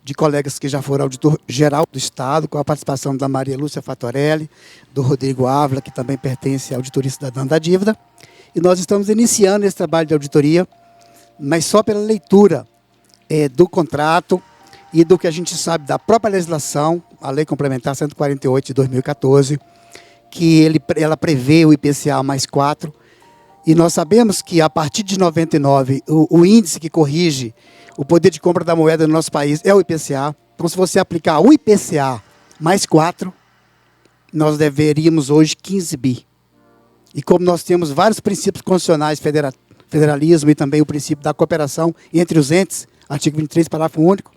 de colegas que já foram auditor-geral do Estado, com a participação da Maria Lúcia Fatorelli, do Rodrigo Ávila, que também pertence à Auditoria Cidadã da Dívida. E nós estamos iniciando esse trabalho de auditoria, mas só pela leitura do contrato e do que a gente sabe da própria legislação, a Lei Complementar 148 de 2014, que ela prevê o IPCA mais 4, e nós sabemos que a partir de 99, o índice que corrige o poder de compra da moeda no nosso país é o IPCA. Então, se você aplicar o IPCA mais 4, nós deveríamos hoje 15 bi. E como nós temos vários princípios constitucionais, federalismo e também o princípio da cooperação entre os entes, artigo 23, parágrafo único,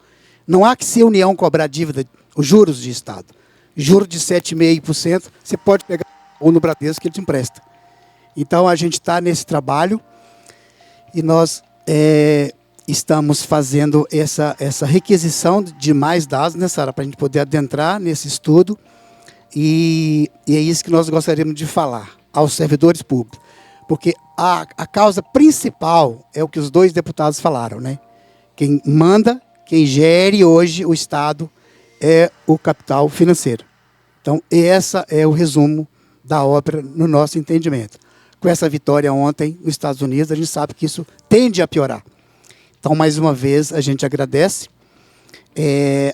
não há que se a União cobrar dívida, os juros de Estado. Juro de 7,5%, você pode pegar ou no Bradesco que ele te empresta. Então, a gente está nesse trabalho e nós estamos fazendo essa requisição de mais dados necessários para a gente poder adentrar nesse estudo e é isso que nós gostaríamos de falar aos servidores públicos. Porque a causa principal é o que os dois deputados falaram, né? Quem manda, quem gere hoje o Estado é o capital financeiro. Então, esse é o resumo da ópera no nosso entendimento. Com essa vitória ontem nos Estados Unidos, a gente sabe que isso tende a piorar. Então, mais uma vez, a gente agradece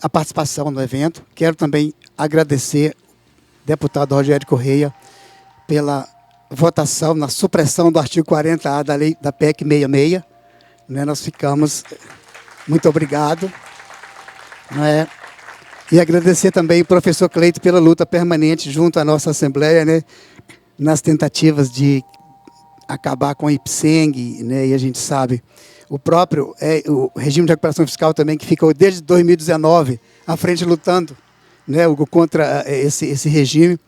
a participação no evento. Quero também agradecer ao deputado Rogério Correia pela votação na supressão do artigo 40A da lei da PEC 66. Né, nós ficamos... Muito obrigado. E agradecer também o professor Cleito pela luta permanente junto à nossa Assembleia, né, nas tentativas de acabar com a IPSENG, né, e a gente sabe, o próprio o regime de recuperação fiscal também, que ficou desde 2019 à frente lutando, né, contra esse regime.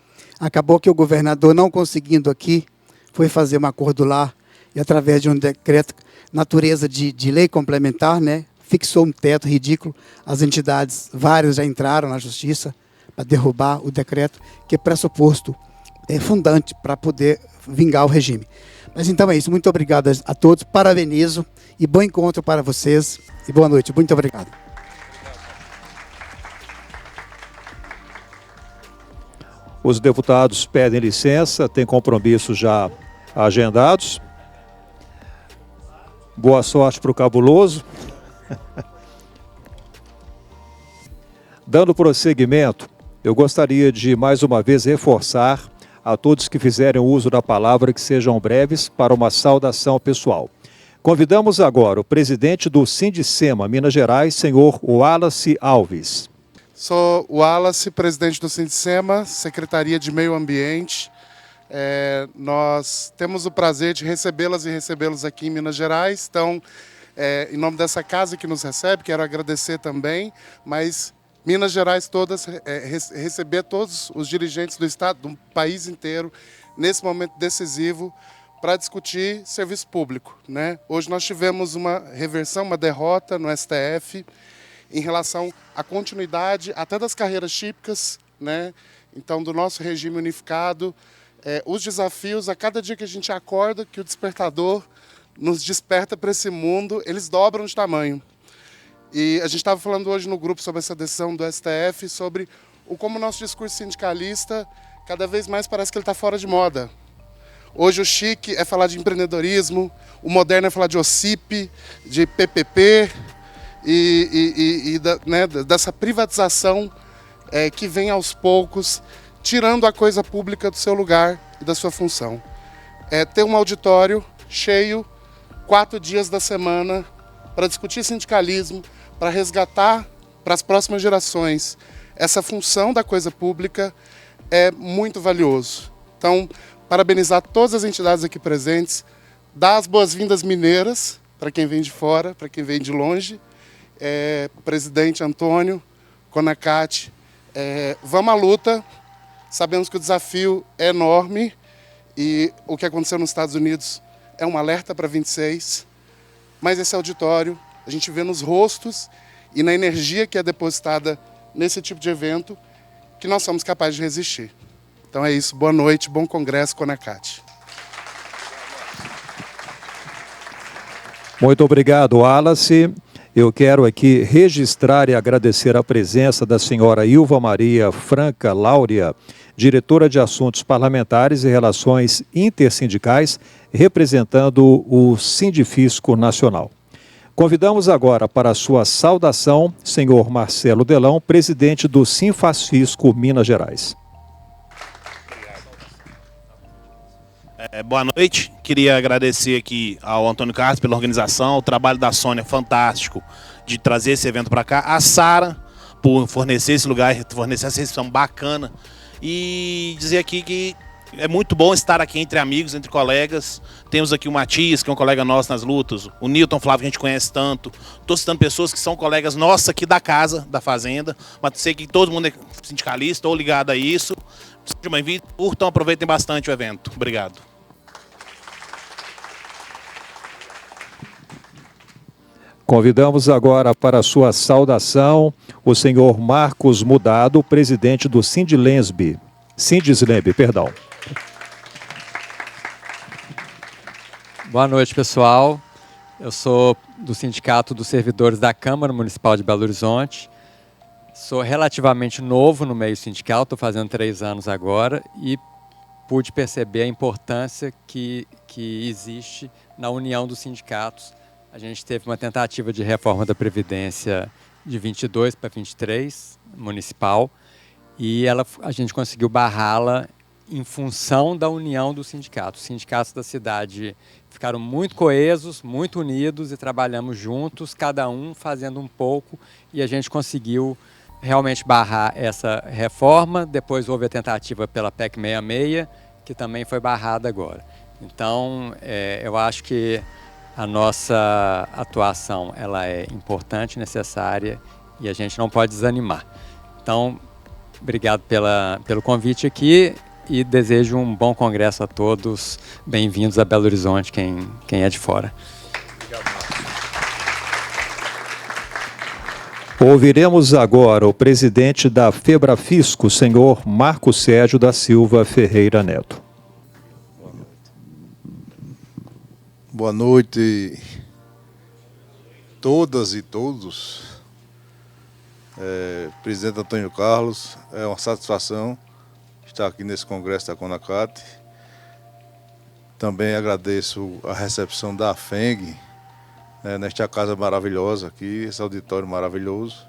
Acabou que o governador, não conseguindo aqui, foi fazer um acordo lá e através de um decreto, natureza de lei complementar, né, fixou um teto ridículo. As entidades, várias já entraram na justiça para derrubar o decreto, que é pressuposto fundante para poder vingar o regime. Mas então é isso. Muito obrigado a todos. Parabenizo e bom encontro para vocês. E boa noite. Muito obrigado. Os deputados pedem licença, têm compromissos já agendados. Boa sorte para o cabuloso. Dando prosseguimento, eu gostaria de mais uma vez reforçar a todos que fizerem uso da palavra que sejam breves para uma saudação pessoal. Convidamos agora o presidente do Sindicema Minas Gerais, senhor Wallace Alves. Sou o Wallace, presidente do Sindicema, Secretaria de Meio Ambiente. Nós temos o prazer de recebê-las e recebê-los aqui em Minas Gerais. Então, em nome dessa casa que nos recebe, quero agradecer também, mas Minas Gerais todas, receber todos os dirigentes do Estado, do país inteiro, nesse momento decisivo, para discutir serviço público, né? Hoje nós tivemos uma reversão, uma derrota no STF, em relação à continuidade até das carreiras típicas, né? Então, do nosso regime unificado, os desafios, a cada dia que a gente acorda, que o despertador nos desperta para esse mundo, eles dobram de tamanho. E a gente estava falando hoje no grupo sobre essa decisão do STF, sobre como o nosso discurso sindicalista, cada vez mais parece que ele está fora de moda. Hoje o chique é falar de empreendedorismo, o moderno é falar de OCIP, de PPP, né, dessa privatização que vem aos poucos, tirando a coisa pública do seu lugar e da sua função. Ter um auditório cheio, 4 dias da semana, para discutir sindicalismo, para resgatar para as próximas gerações essa função da coisa pública é muito valioso. Então, parabenizar todas as entidades aqui presentes, dar as boas-vindas mineiras, para quem vem de fora, para quem vem de longe, presidente Antônio, CONACAT, vamos à luta, Sabemos que o desafio é enorme e o que aconteceu nos Estados Unidos é um alerta para 26, mas esse auditório, a gente vê nos rostos e na energia que é depositada nesse tipo de evento, que nós somos capazes de resistir. Então é isso, boa noite, bom congresso, CONACAT. Muito obrigado, Wallace. Eu quero aqui registrar e agradecer a presença da senhora Ilva Maria Franca Láurea, diretora de Assuntos Parlamentares e Relações Intersindicais, representando o Sindifisco Nacional. Convidamos agora para a sua saudação, senhor Marcelo Delão, presidente do Sinfasfisco Minas Gerais. Boa noite, queria agradecer aqui ao Antônio Carlos pela organização, o trabalho da Sônia fantástico de trazer esse evento para cá, a Sara por fornecer esse lugar, fornecer essa recepção bacana e dizer aqui que é muito bom estar aqui entre amigos, entre colegas. Temos aqui o Matias, que é um colega nosso nas lutas, o Nilton Flávio, que a gente conhece tanto. Estou citando pessoas que são colegas nossos aqui da casa, da fazenda, mas sei que todo mundo é sindicalista ou ligado a isso. Sejam bem-vindos, curtam, aproveitem bastante o evento. Obrigado. Convidamos agora para a sua saudação o senhor Marcos Mudado, presidente do Sindislensb, perdão. Boa noite, pessoal. Eu sou do Sindicato dos Servidores da Câmara Municipal de Belo Horizonte. Sou relativamente novo no meio sindical, estou fazendo 3 anos agora e pude perceber a importância que existe na união dos sindicatos. A gente teve uma tentativa de reforma da Previdência de 22 para 23, municipal, e a gente conseguiu barrá-la em função da união dos sindicatos. Os sindicatos da cidade ficaram muito coesos, muito unidos e trabalhamos juntos, cada um fazendo um pouco, e a gente conseguiu realmente barrar essa reforma. Depois houve a tentativa pela PEC 66, que também foi barrada agora. Então, eu acho que a nossa atuação ela é importante, necessária e a gente não pode desanimar. Então, obrigado pelo convite aqui e desejo um bom congresso a todos. Bem-vindos a Belo Horizonte, quem é de fora. Ouviremos agora o presidente da Febrafisco, senhor Marco Sérgio da Silva Ferreira Neto. Boa noite, todas e todos. Presidente Antônio Carlos, é uma satisfação estar aqui nesse congresso da CONACAT. Também agradeço a recepção da FENG, nesta casa maravilhosa aqui, esse auditório maravilhoso.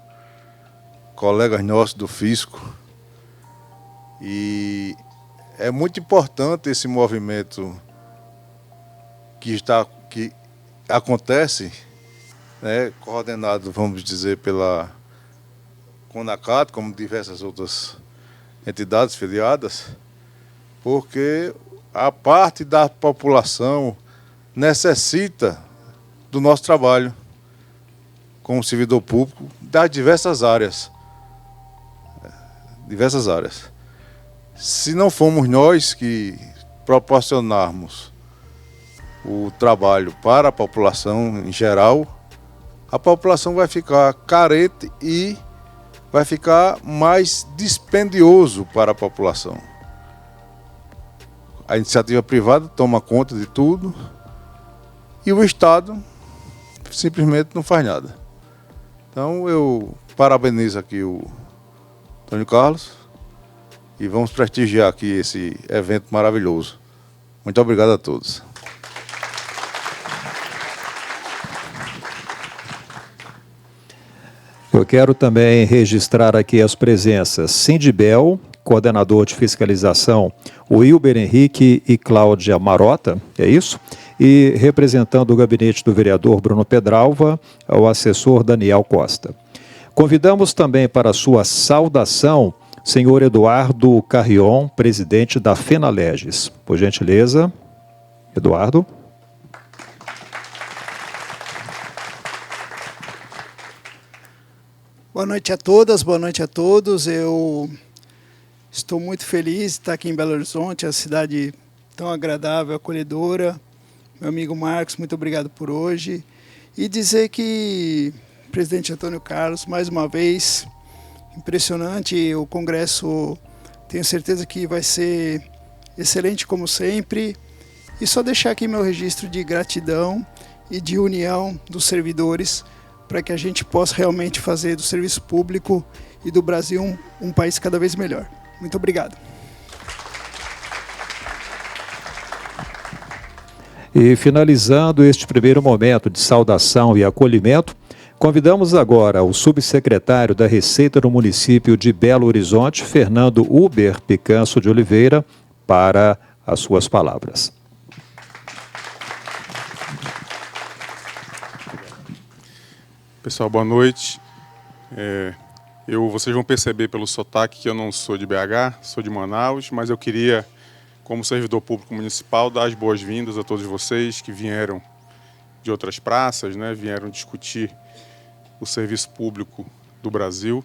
Colegas nossos do Fisco. E é muito importante esse movimento que acontece, coordenado, vamos dizer, pela CONACAT, como diversas outras entidades filiadas, porque a parte da população necessita do nosso trabalho como servidor público das diversas áreas. Se não formos nós que proporcionarmos o trabalho para a população em geral, a população vai ficar carente e vai ficar mais dispendioso para a população. A iniciativa privada toma conta de tudo e o Estado simplesmente não faz nada. Então eu parabenizo aqui o Antônio Carlos e vamos prestigiar aqui esse evento maravilhoso. Muito obrigado a todos. Eu quero também registrar aqui as presenças Sindibel, coordenador de fiscalização, o Wilber Henrique e Cláudia Marota, é isso? E representando o gabinete do vereador Bruno Pedralva, o assessor Daniel Costa. Convidamos também para a sua saudação, senhor Eduardo Carrion, presidente da FENALEGES. Por gentileza, Eduardo. Boa noite a todas, boa noite a todos. Eu Estou muito feliz de estar aqui em Belo Horizonte, a cidade tão agradável, acolhedora. Meu amigo Marcos, muito obrigado por hoje. E dizer que, presidente Antônio Carlos, mais uma vez, impressionante. O Congresso, tenho certeza que vai ser excelente como sempre. E só deixar aqui meu registro de gratidão e de união dos servidores para que a gente possa realmente fazer do serviço público e do Brasil um país cada vez melhor. Muito obrigado. E finalizando este primeiro momento de saudação e acolhimento, convidamos agora o subsecretário da Receita no município de Belo Horizonte, Fernando Uber Picanço de Oliveira, para as suas palavras. Pessoal, boa noite. Vocês vão perceber pelo sotaque que eu não sou de BH, sou de Manaus, mas eu queria, como servidor público municipal, dar as boas-vindas a todos vocês que vieram de outras praças, né, vieram discutir o serviço público do Brasil.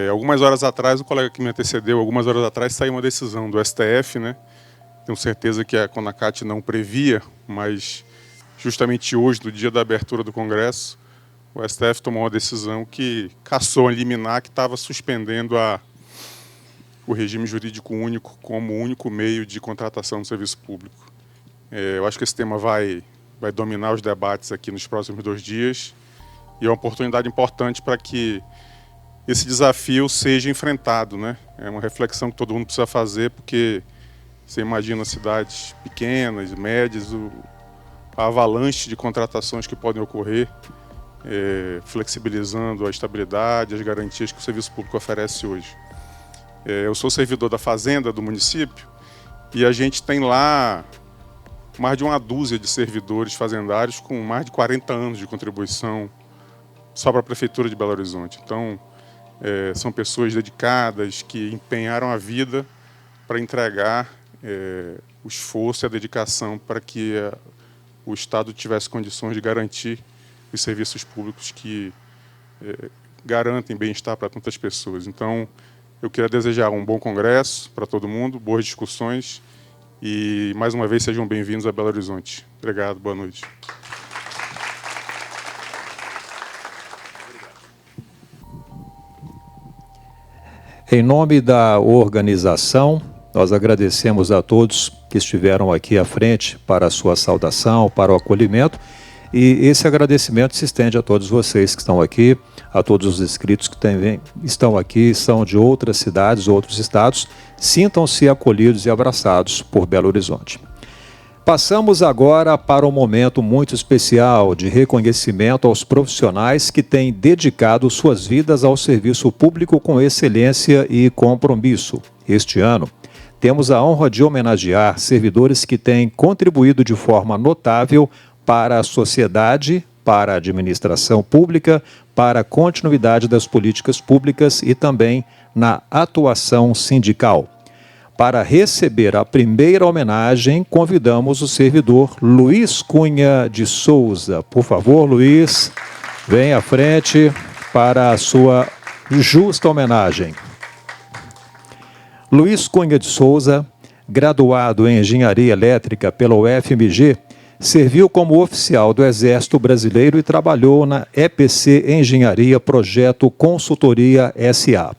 Algumas horas atrás, o colega que me antecedeu, saiu uma decisão do STF, né? Tenho certeza que a CONACAT não previa, mas justamente hoje, no dia da abertura do Congresso, o STF tomou uma decisão que cassou a liminar que estava suspendendo o regime jurídico único como único meio de contratação do serviço público. Eu acho que esse tema vai dominar os debates aqui nos próximos 2 dias e é uma oportunidade importante para que esse desafio seja enfrentado, né? É uma reflexão que todo mundo precisa fazer, porque você imagina cidades pequenas, médias, a avalanche de contratações que podem ocorrer, flexibilizando a estabilidade, as garantias que o serviço público oferece hoje. Eu sou servidor da Fazenda do município e a gente tem lá mais de uma dúzia de servidores fazendários com mais de 40 anos de contribuição só para a Prefeitura de Belo Horizonte. Então, são pessoas dedicadas que empenharam a vida para entregar o esforço e a dedicação para que o Estado tivesse condições de garantir os serviços públicos que garantem bem-estar para tantas pessoas. Então, eu queria desejar um bom congresso para todo mundo, boas discussões e, mais uma vez, sejam bem-vindos a Belo Horizonte. Obrigado, boa noite. Em nome da organização, nós agradecemos a todos que estiveram aqui à frente para a sua saudação, para o acolhimento. E esse agradecimento se estende a todos vocês que estão aqui, a todos os inscritos que também estão aqui, são de outras cidades, outros estados. Sintam-se acolhidos e abraçados por Belo Horizonte. Passamos agora para um momento muito especial de reconhecimento aos profissionais que têm dedicado suas vidas ao serviço público com excelência e compromisso. Este ano, temos a honra de homenagear servidores que têm contribuído de forma notável para a sociedade, para a administração pública, para a continuidade das políticas públicas e também na atuação sindical. Para receber a primeira homenagem, convidamos o servidor Luiz Cunha de Souza. Por favor, Luiz, venha à frente para a sua justa homenagem. Luiz Cunha de Souza, graduado em Engenharia Elétrica pela UFMG, serviu como oficial do Exército Brasileiro e trabalhou na EPC Engenharia Projeto Consultoria SA.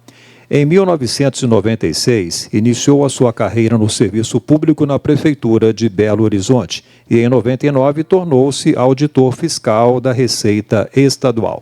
Em 1996, iniciou a sua carreira no serviço público na Prefeitura de Belo Horizonte e, em 99, tornou-se auditor fiscal da Receita Estadual.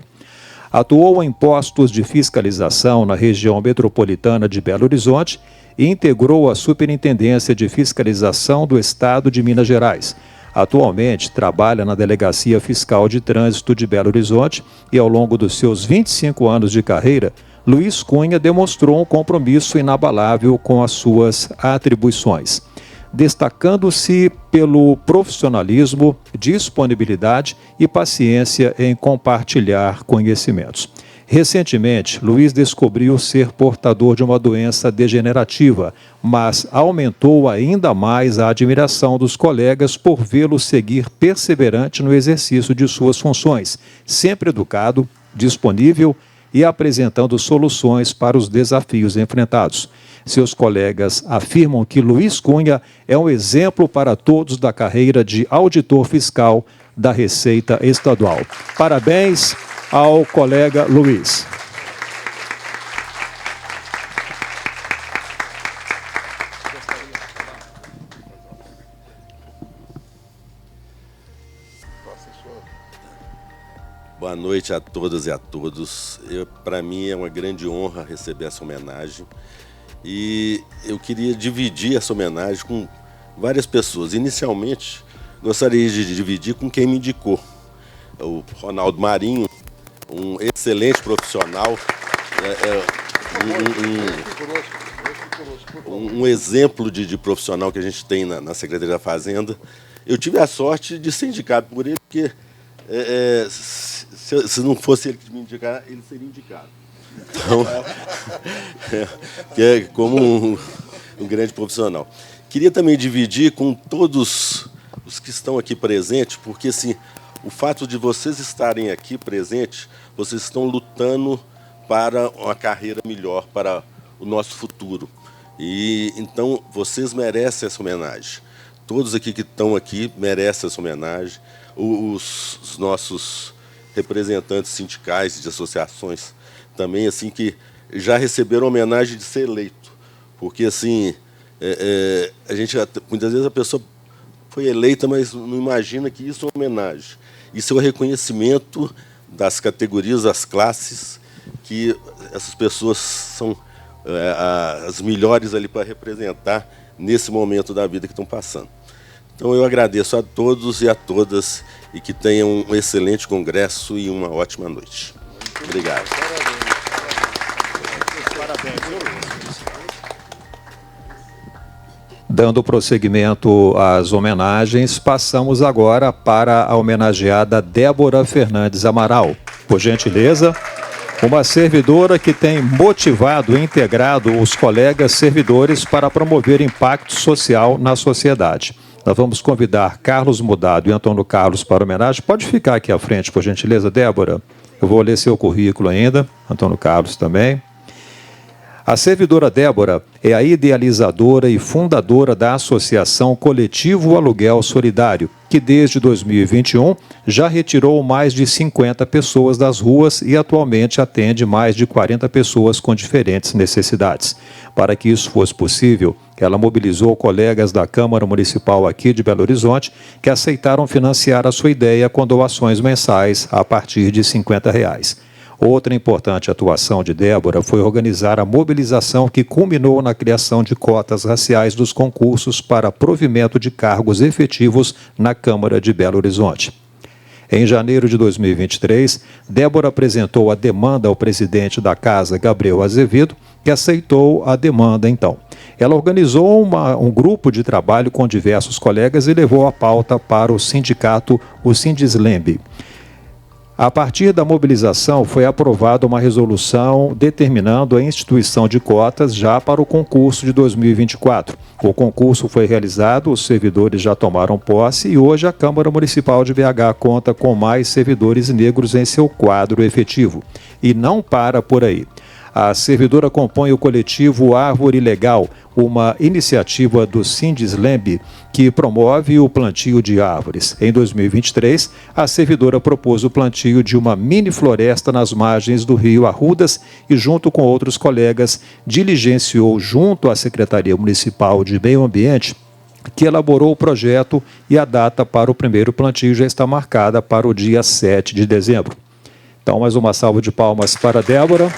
Atuou em postos de fiscalização na região metropolitana de Belo Horizonte e integrou a Superintendência de Fiscalização do Estado de Minas Gerais. Atualmente, trabalha na Delegacia Fiscal de Trânsito de Belo Horizonte e, ao longo dos seus 25 anos de carreira, Luiz Cunha demonstrou um compromisso inabalável com as suas atribuições, destacando-se pelo profissionalismo, disponibilidade e paciência em compartilhar conhecimentos. Recentemente, Luiz descobriu ser portador de uma doença degenerativa, mas aumentou ainda mais a admiração dos colegas por vê-lo seguir perseverante no exercício de suas funções, sempre educado, disponível, e apresentando soluções para os desafios enfrentados. Seus colegas afirmam que Luiz Cunha é um exemplo para todos da carreira de auditor fiscal da Receita Estadual. Parabéns ao colega Luiz. Boa noite a todas e a todos. Para mim é uma grande honra receber essa homenagem e eu queria dividir essa homenagem com várias pessoas. Inicialmente, gostaria de dividir com quem me indicou, o Ronaldo Marinho, um excelente profissional, um exemplo de profissional que a gente tem na Secretaria da Fazenda. Eu tive a sorte de ser indicado por ele, porque se não fosse ele que me indicar, ele seria indicado. Então, que é como um grande profissional. Queria também dividir com todos os que estão aqui presentes, porque assim, o fato de vocês estarem aqui presentes, vocês estão lutando para uma carreira melhor, para o nosso futuro. E então vocês merecem essa homenagem. Todos aqui que estão aqui merecem essa homenagem. Os nossos representantes sindicais de associações também, assim, que já receberam homenagem de ser eleito. Porque, assim, a gente, muitas vezes a pessoa foi eleita, mas não imagina que isso é uma homenagem. Isso é o reconhecimento das categorias, das classes, que essas pessoas são as melhores ali para representar nesse momento da vida que estão passando. Então, eu agradeço a todos e a todas e que tenham um excelente congresso e uma ótima noite. Obrigado. Dando prosseguimento às homenagens, passamos agora para a homenageada Débora Fernandes Amaral. Por gentileza, uma servidora que tem motivado e integrado os colegas servidores para promover impacto social na sociedade. Nós vamos convidar Carlos Mudado e Antônio Carlos para a homenagem. Pode ficar aqui à frente, por gentileza, Débora. Eu vou ler seu currículo ainda, Antônio Carlos também. A servidora Débora é a idealizadora e fundadora da Associação Coletivo Aluguel Solidário, que desde 2021 já retirou mais de 50 pessoas das ruas e atualmente atende mais de 40 pessoas com diferentes necessidades. Para que isso fosse possível, ela mobilizou colegas da Câmara Municipal aqui de Belo Horizonte que aceitaram financiar a sua ideia com doações mensais a partir de R$ 50. Outra importante atuação de Débora foi organizar a mobilização que culminou na criação de cotas raciais dos concursos para provimento de cargos efetivos na Câmara de Belo Horizonte. Em janeiro de 2023, Débora apresentou a demanda ao presidente da Casa, Gabriel Azevedo, que aceitou a demanda então. Ela organizou um grupo de trabalho com diversos colegas e levou a pauta para o sindicato, o Sindislembe. A partir da mobilização, foi aprovada uma resolução determinando a instituição de cotas já para o concurso de 2024. O concurso foi realizado, os servidores já tomaram posse e hoje a Câmara Municipal de BH conta com mais servidores negros em seu quadro efetivo. E não para por aí. A servidora compõe o coletivo Árvore Legal, uma iniciativa do Sindislembe que promove o plantio de árvores. Em 2023, a servidora propôs o plantio de uma mini floresta nas margens do rio Arrudas e, junto com outros colegas, diligenciou junto à Secretaria Municipal de Meio Ambiente, que elaborou o projeto, e a data para o primeiro plantio já está marcada para o dia 7 de dezembro. Então, mais uma salva de palmas para a Débora.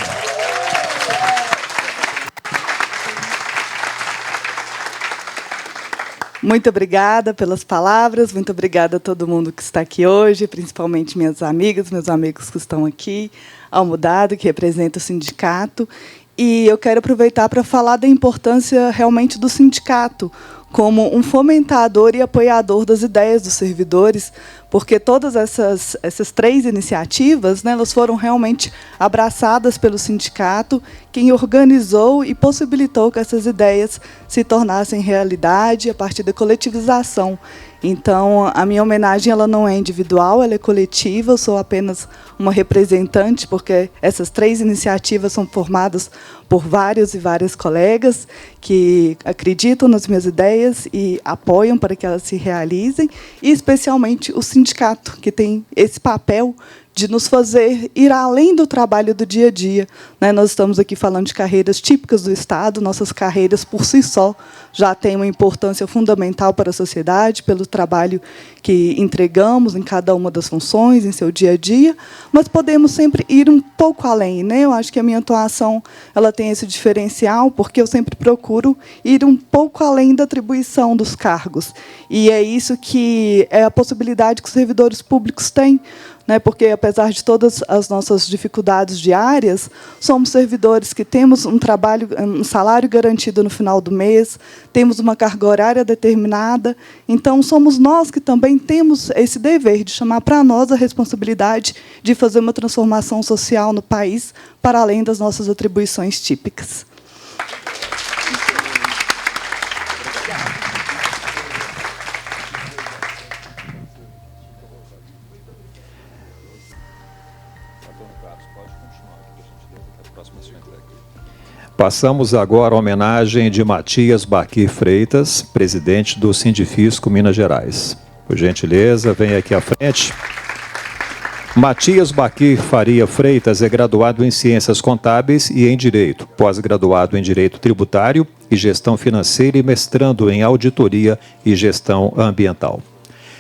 Muito obrigada pelas palavras, muito obrigada a todo mundo que está aqui hoje, principalmente minhas amigas, meus amigos que estão aqui, ao Mudado, que representa o sindicato. E eu quero aproveitar para falar da importância realmente do sindicato como um fomentador e apoiador das ideias dos servidores, porque todas essas 3 iniciativas, né, elas foram realmente abraçadas pelo sindicato, quem organizou e possibilitou que essas ideias se tornassem realidade a partir da coletivização. Então, a minha homenagem ela não é individual, ela é coletiva, eu sou apenas uma representante, porque essas 3 iniciativas são formadas por vários e várias colegas que acreditam nas minhas ideias e apoiam para que elas se realizem, e especialmente o sindicato, que tem esse papel de nos fazer ir além do trabalho do dia a dia. Né? Nós estamos aqui falando de carreiras típicas do Estado, nossas carreiras, por si só, já têm uma importância fundamental para a sociedade, pelo trabalho que entregamos em cada uma das funções, em seu dia a dia, mas podemos sempre ir um pouco além. Né? Eu acho que a minha atuação ela tem esse diferencial, porque eu sempre procuro ir um pouco além da atribuição dos cargos. E é isso que é a possibilidade que os servidores públicos têm, né, porque, apesar de todas as nossas dificuldades diárias, somos servidores que temos um salário garantido no final do mês, temos uma carga horária determinada, então somos nós que também temos esse dever de chamar para nós a responsabilidade de fazer uma transformação social no país, para além das nossas atribuições típicas. Passamos agora à homenagem de Matias Baqui Freitas, presidente do Sindifisco Minas Gerais. Por gentileza, venha aqui à frente. Matias Baqui Faria Freitas é graduado em Ciências Contábeis e em Direito, pós-graduado em Direito Tributário e Gestão Financeira e mestrando em Auditoria e Gestão Ambiental.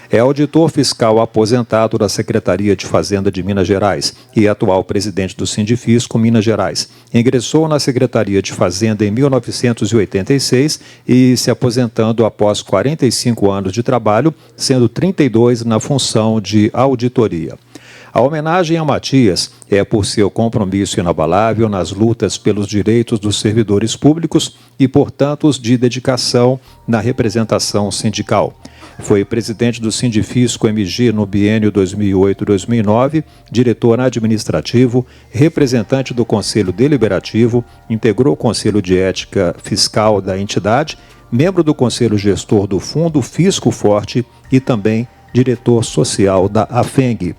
É auditor fiscal aposentado da Secretaria de Fazenda de Minas Gerais e atual presidente do Sindifisco Minas Gerais. Ingressou na Secretaria de Fazenda em 1986 e se aposentando após 45 anos de trabalho, sendo 32 na função de auditoria. A homenagem a Matias é por seu compromisso inabalável nas lutas pelos direitos dos servidores públicos e por tantos de dedicação na representação sindical. Foi presidente do Sindifisco MG no biênio 2008-2009, diretor administrativo, representante do Conselho Deliberativo, integrou o Conselho de Ética Fiscal da entidade, membro do Conselho Gestor do Fundo Fisco Forte e também diretor social da AFENG.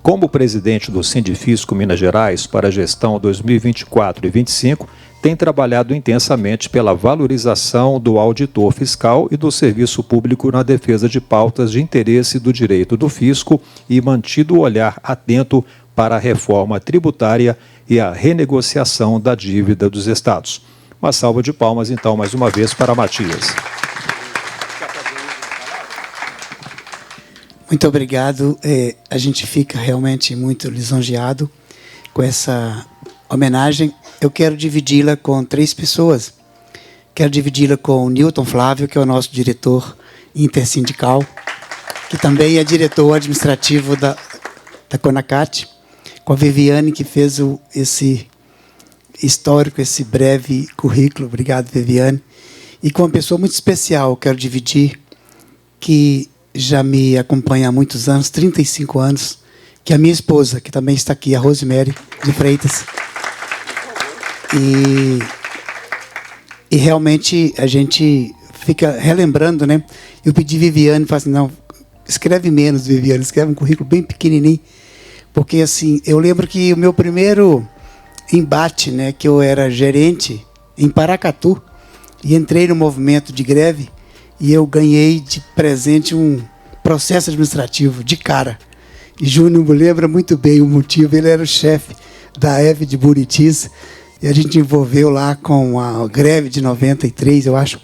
Como presidente do Sindifisco Minas Gerais para a gestão 2024 e 2025, tem trabalhado intensamente pela valorização do auditor fiscal e do serviço público na defesa de pautas de interesse do direito do fisco e mantido o olhar atento para a reforma tributária e a renegociação da dívida dos estados. Uma salva de palmas, então, mais uma vez para Matias. Muito obrigado. A gente fica realmente muito lisonjeado com essa homenagem. Eu quero dividi-la com 3 pessoas. Quero dividi-la com o Newton Flávio, que é o nosso diretor intersindical, que também é diretor administrativo da CONACAT, com a Viviane, que fez esse histórico, esse breve currículo. Obrigado, Viviane. E com uma pessoa muito especial, quero dividir, que já me acompanha há muitos anos, 35 anos, que é a minha esposa, que também está aqui, a Rosemary de Freitas. E realmente a gente fica relembrando, né? Eu pedi a Viviane, falei assim, não, escreve menos, Viviane, escreve um currículo bem pequenininho, porque assim, eu lembro que o meu primeiro embate, né, que eu era gerente em Paracatu, e entrei no movimento de greve, e eu ganhei de presente um processo administrativo de cara. E Júnior me lembra muito bem o motivo, ele era o chefe da EVE de Buritis, e a gente envolveu lá com a greve de 93, eu acho.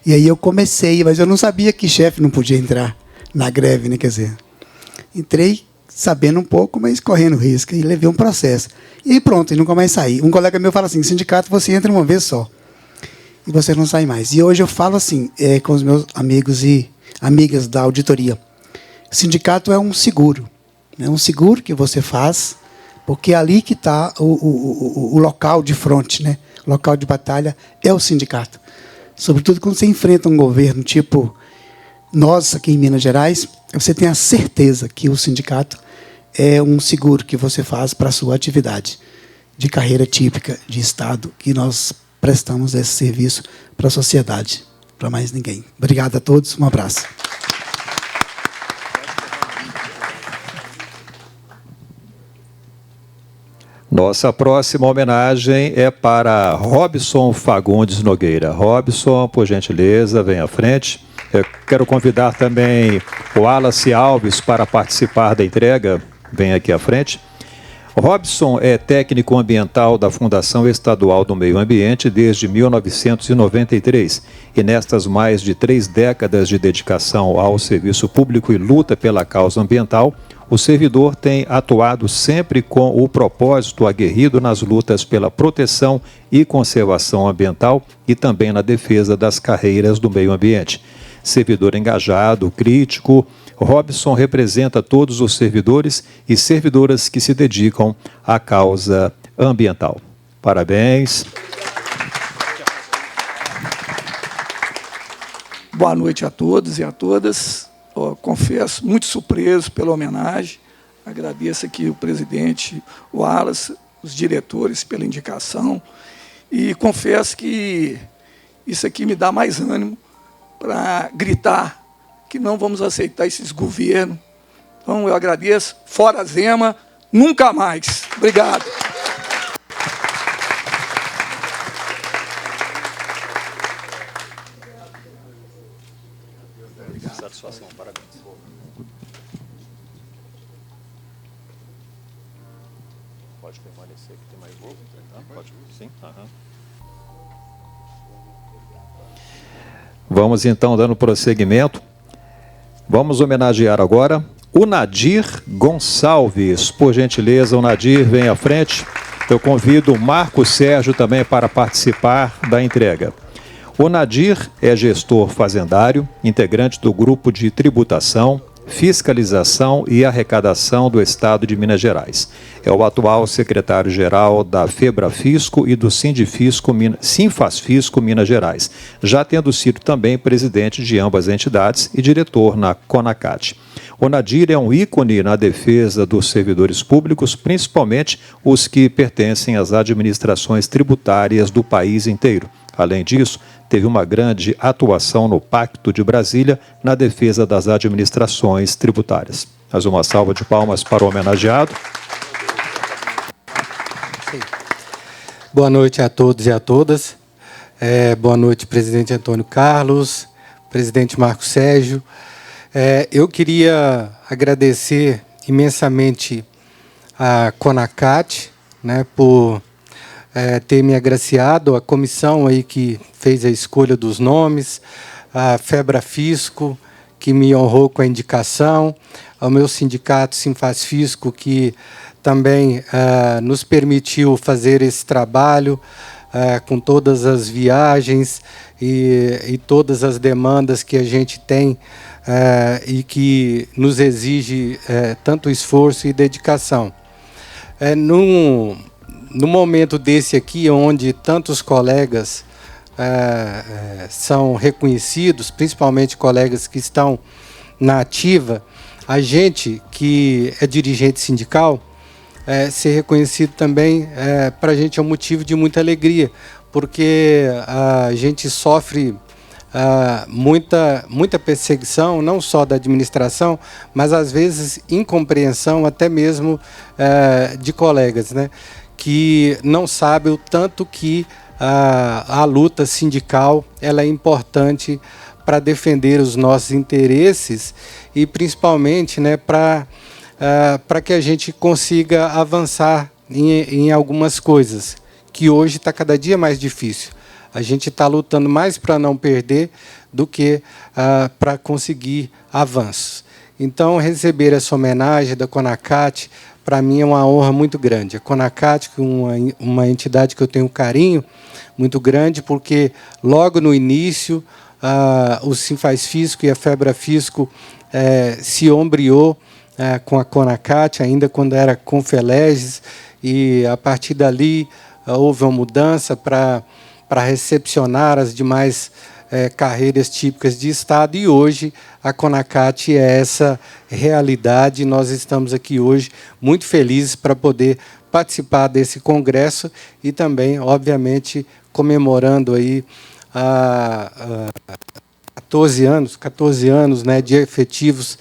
E aí eu comecei, mas eu não sabia que chefe não podia entrar na greve, né? Quer dizer, entrei sabendo um pouco, mas correndo risco, e levei um processo. E pronto, e nunca mais saí. Um colega meu fala assim, sindicato você entra uma vez só, e você não sai mais. E hoje eu falo assim, com os meus amigos e amigas da auditoria. O sindicato é um seguro. É um seguro que você faz, porque é ali que está o local de fronte, né? O local de batalha é o sindicato. Sobretudo quando você enfrenta um governo tipo nós aqui em Minas Gerais, você tem a certeza que o sindicato é um seguro que você faz para a sua atividade de carreira típica de Estado, que nós prestamos esse serviço para a sociedade, para mais ninguém. Obrigado a todos, um abraço. Nossa próxima homenagem é para Robson Fagundes Nogueira. Robson, por gentileza, vem à frente. Eu quero convidar também o Wallace Alves para participar da entrega. Vem aqui à frente. Robson é técnico ambiental da Fundação Estadual do Meio Ambiente desde 1993 e nestas mais de 3 décadas de dedicação ao serviço público e luta pela causa ambiental, o servidor tem atuado sempre com o propósito aguerrido nas lutas pela proteção e conservação ambiental e também na defesa das carreiras do meio ambiente. Servidor engajado, crítico, Robson representa todos os servidores e servidoras que se dedicam à causa ambiental. Parabéns. Boa noite a todos e a todas. Confesso, muito surpreso pela homenagem. Agradeço aqui o presidente, o Wallace, os diretores pela indicação. E confesso que isso aqui me dá mais ânimo para gritar que não vamos aceitar esses governos. Então, eu agradeço. Fora Zema, nunca mais. Obrigado. Satisfação, parabéns. Pode permanecer, que tem mais voo? Pode, sim. Vamos então dando prosseguimento. Vamos homenagear agora o Nadir Gonçalves. Por gentileza, o Nadir vem à frente. Eu convido o Marco Sérgio também para participar da entrega. O Nadir é gestor fazendário, integrante do Grupo de Tributação, Fiscalização e Arrecadação do Estado de Minas Gerais. É o atual secretário-geral da Febrafisco e do Sinfasfisco Minas Gerais, já tendo sido também presidente de ambas as entidades e diretor na CONACAT. O Nadir é um ícone na defesa dos servidores públicos, principalmente os que pertencem às administrações tributárias do país inteiro. Além disso, teve uma grande atuação no Pacto de Brasília na defesa das administrações tributárias. Mais uma salva de palmas para o homenageado. Boa noite a todos e a todas. Boa noite, presidente Antônio Carlos, presidente Marco Sérgio. Eu queria agradecer imensamente a CONACAT, né, por ter me agraciado, a comissão aí que fez a escolha dos nomes, a Febrafisco, que me honrou com a indicação, ao meu sindicato Sinfasfisco, que também nos permitiu fazer esse trabalho com todas as viagens e todas as demandas que a gente tem e que nos exige tanto esforço e dedicação. No momento desse aqui, onde tantos colegas são reconhecidos, principalmente colegas que estão na ativa, a gente que é dirigente sindical, ser reconhecido também para a gente é um motivo de muita alegria, porque a gente sofre muita perseguição, não só da administração, mas às vezes incompreensão até mesmo de colegas, né, que não sabem o tanto que a luta sindical ela é importante para defender os nossos interesses e principalmente, né, para que a gente consiga avançar em algumas coisas, que hoje está cada dia mais difícil. A gente está lutando mais para não perder do que para conseguir avanços. Então, receber essa homenagem da CONACAT, para mim é uma honra muito grande. A CONACAT, que é uma entidade que eu tenho um carinho muito grande, porque logo no início, o Sinfasfisco e a Febrafisco se ombreou com a CONACAT, ainda quando era Confeleges, e a partir dali houve uma mudança para recepcionar as demais carreiras típicas de Estado, e hoje a CONACAT é essa realidade. Nós estamos aqui hoje muito felizes para poder participar desse congresso e também, obviamente, comemorando aí 14 anos, né, de efetivos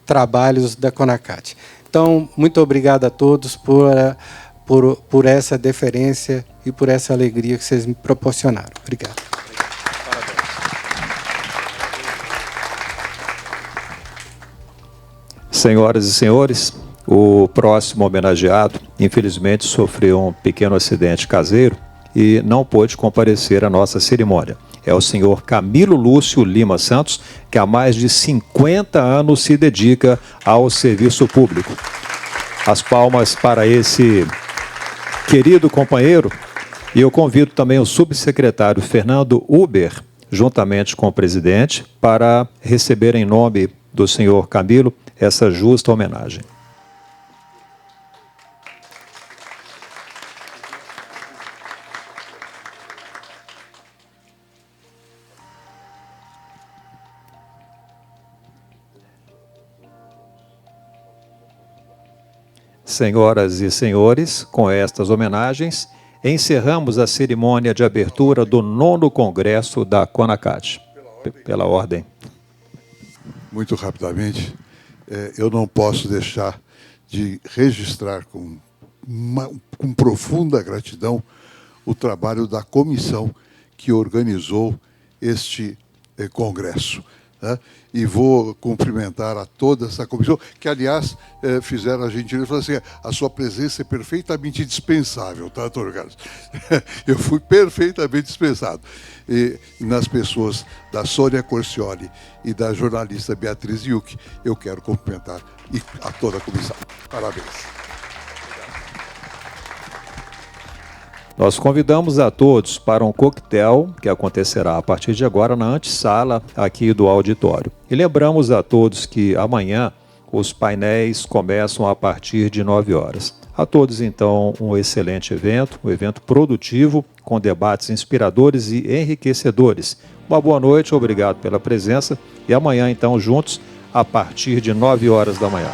trabalhos da CONACAT. Então, muito obrigado a todos por essa deferência e por essa alegria que vocês me proporcionaram. Obrigado. Senhoras e senhores, o próximo homenageado, infelizmente, sofreu um pequeno acidente caseiro e não pôde comparecer à nossa cerimônia. É o senhor Camilo Lúcio Lima Santos, que há mais de 50 anos se dedica ao serviço público. As palmas para esse querido companheiro. E eu convido também o subsecretário Fernando Uber, juntamente com o presidente, para receber em nome do senhor Camilo essa justa homenagem. Senhoras e senhores, com estas homenagens, encerramos a cerimônia de abertura do 9º Congresso da CONACAT. Pela ordem. Muito rapidamente, eu não posso deixar de registrar com profunda gratidão o trabalho da comissão que organizou este congresso. Né? E vou cumprimentar a toda essa comissão, que, aliás, fizeram a gentileza e falaram assim: a sua presença é perfeitamente dispensável, tá, Antônio Carlos? Eu fui perfeitamente dispensado. E nas pessoas da Sônia Corcioli e da jornalista Beatriz Yuc, eu quero cumprimentar a toda a comissão. Parabéns. Nós convidamos a todos para um coquetel que acontecerá a partir de agora na antessala aqui do auditório. E lembramos a todos que amanhã os painéis começam a partir de 9 horas. A todos, então, um excelente evento, um evento produtivo, com debates inspiradores e enriquecedores. Uma boa noite, obrigado pela presença e amanhã, então, juntos, a partir de 9 horas da manhã.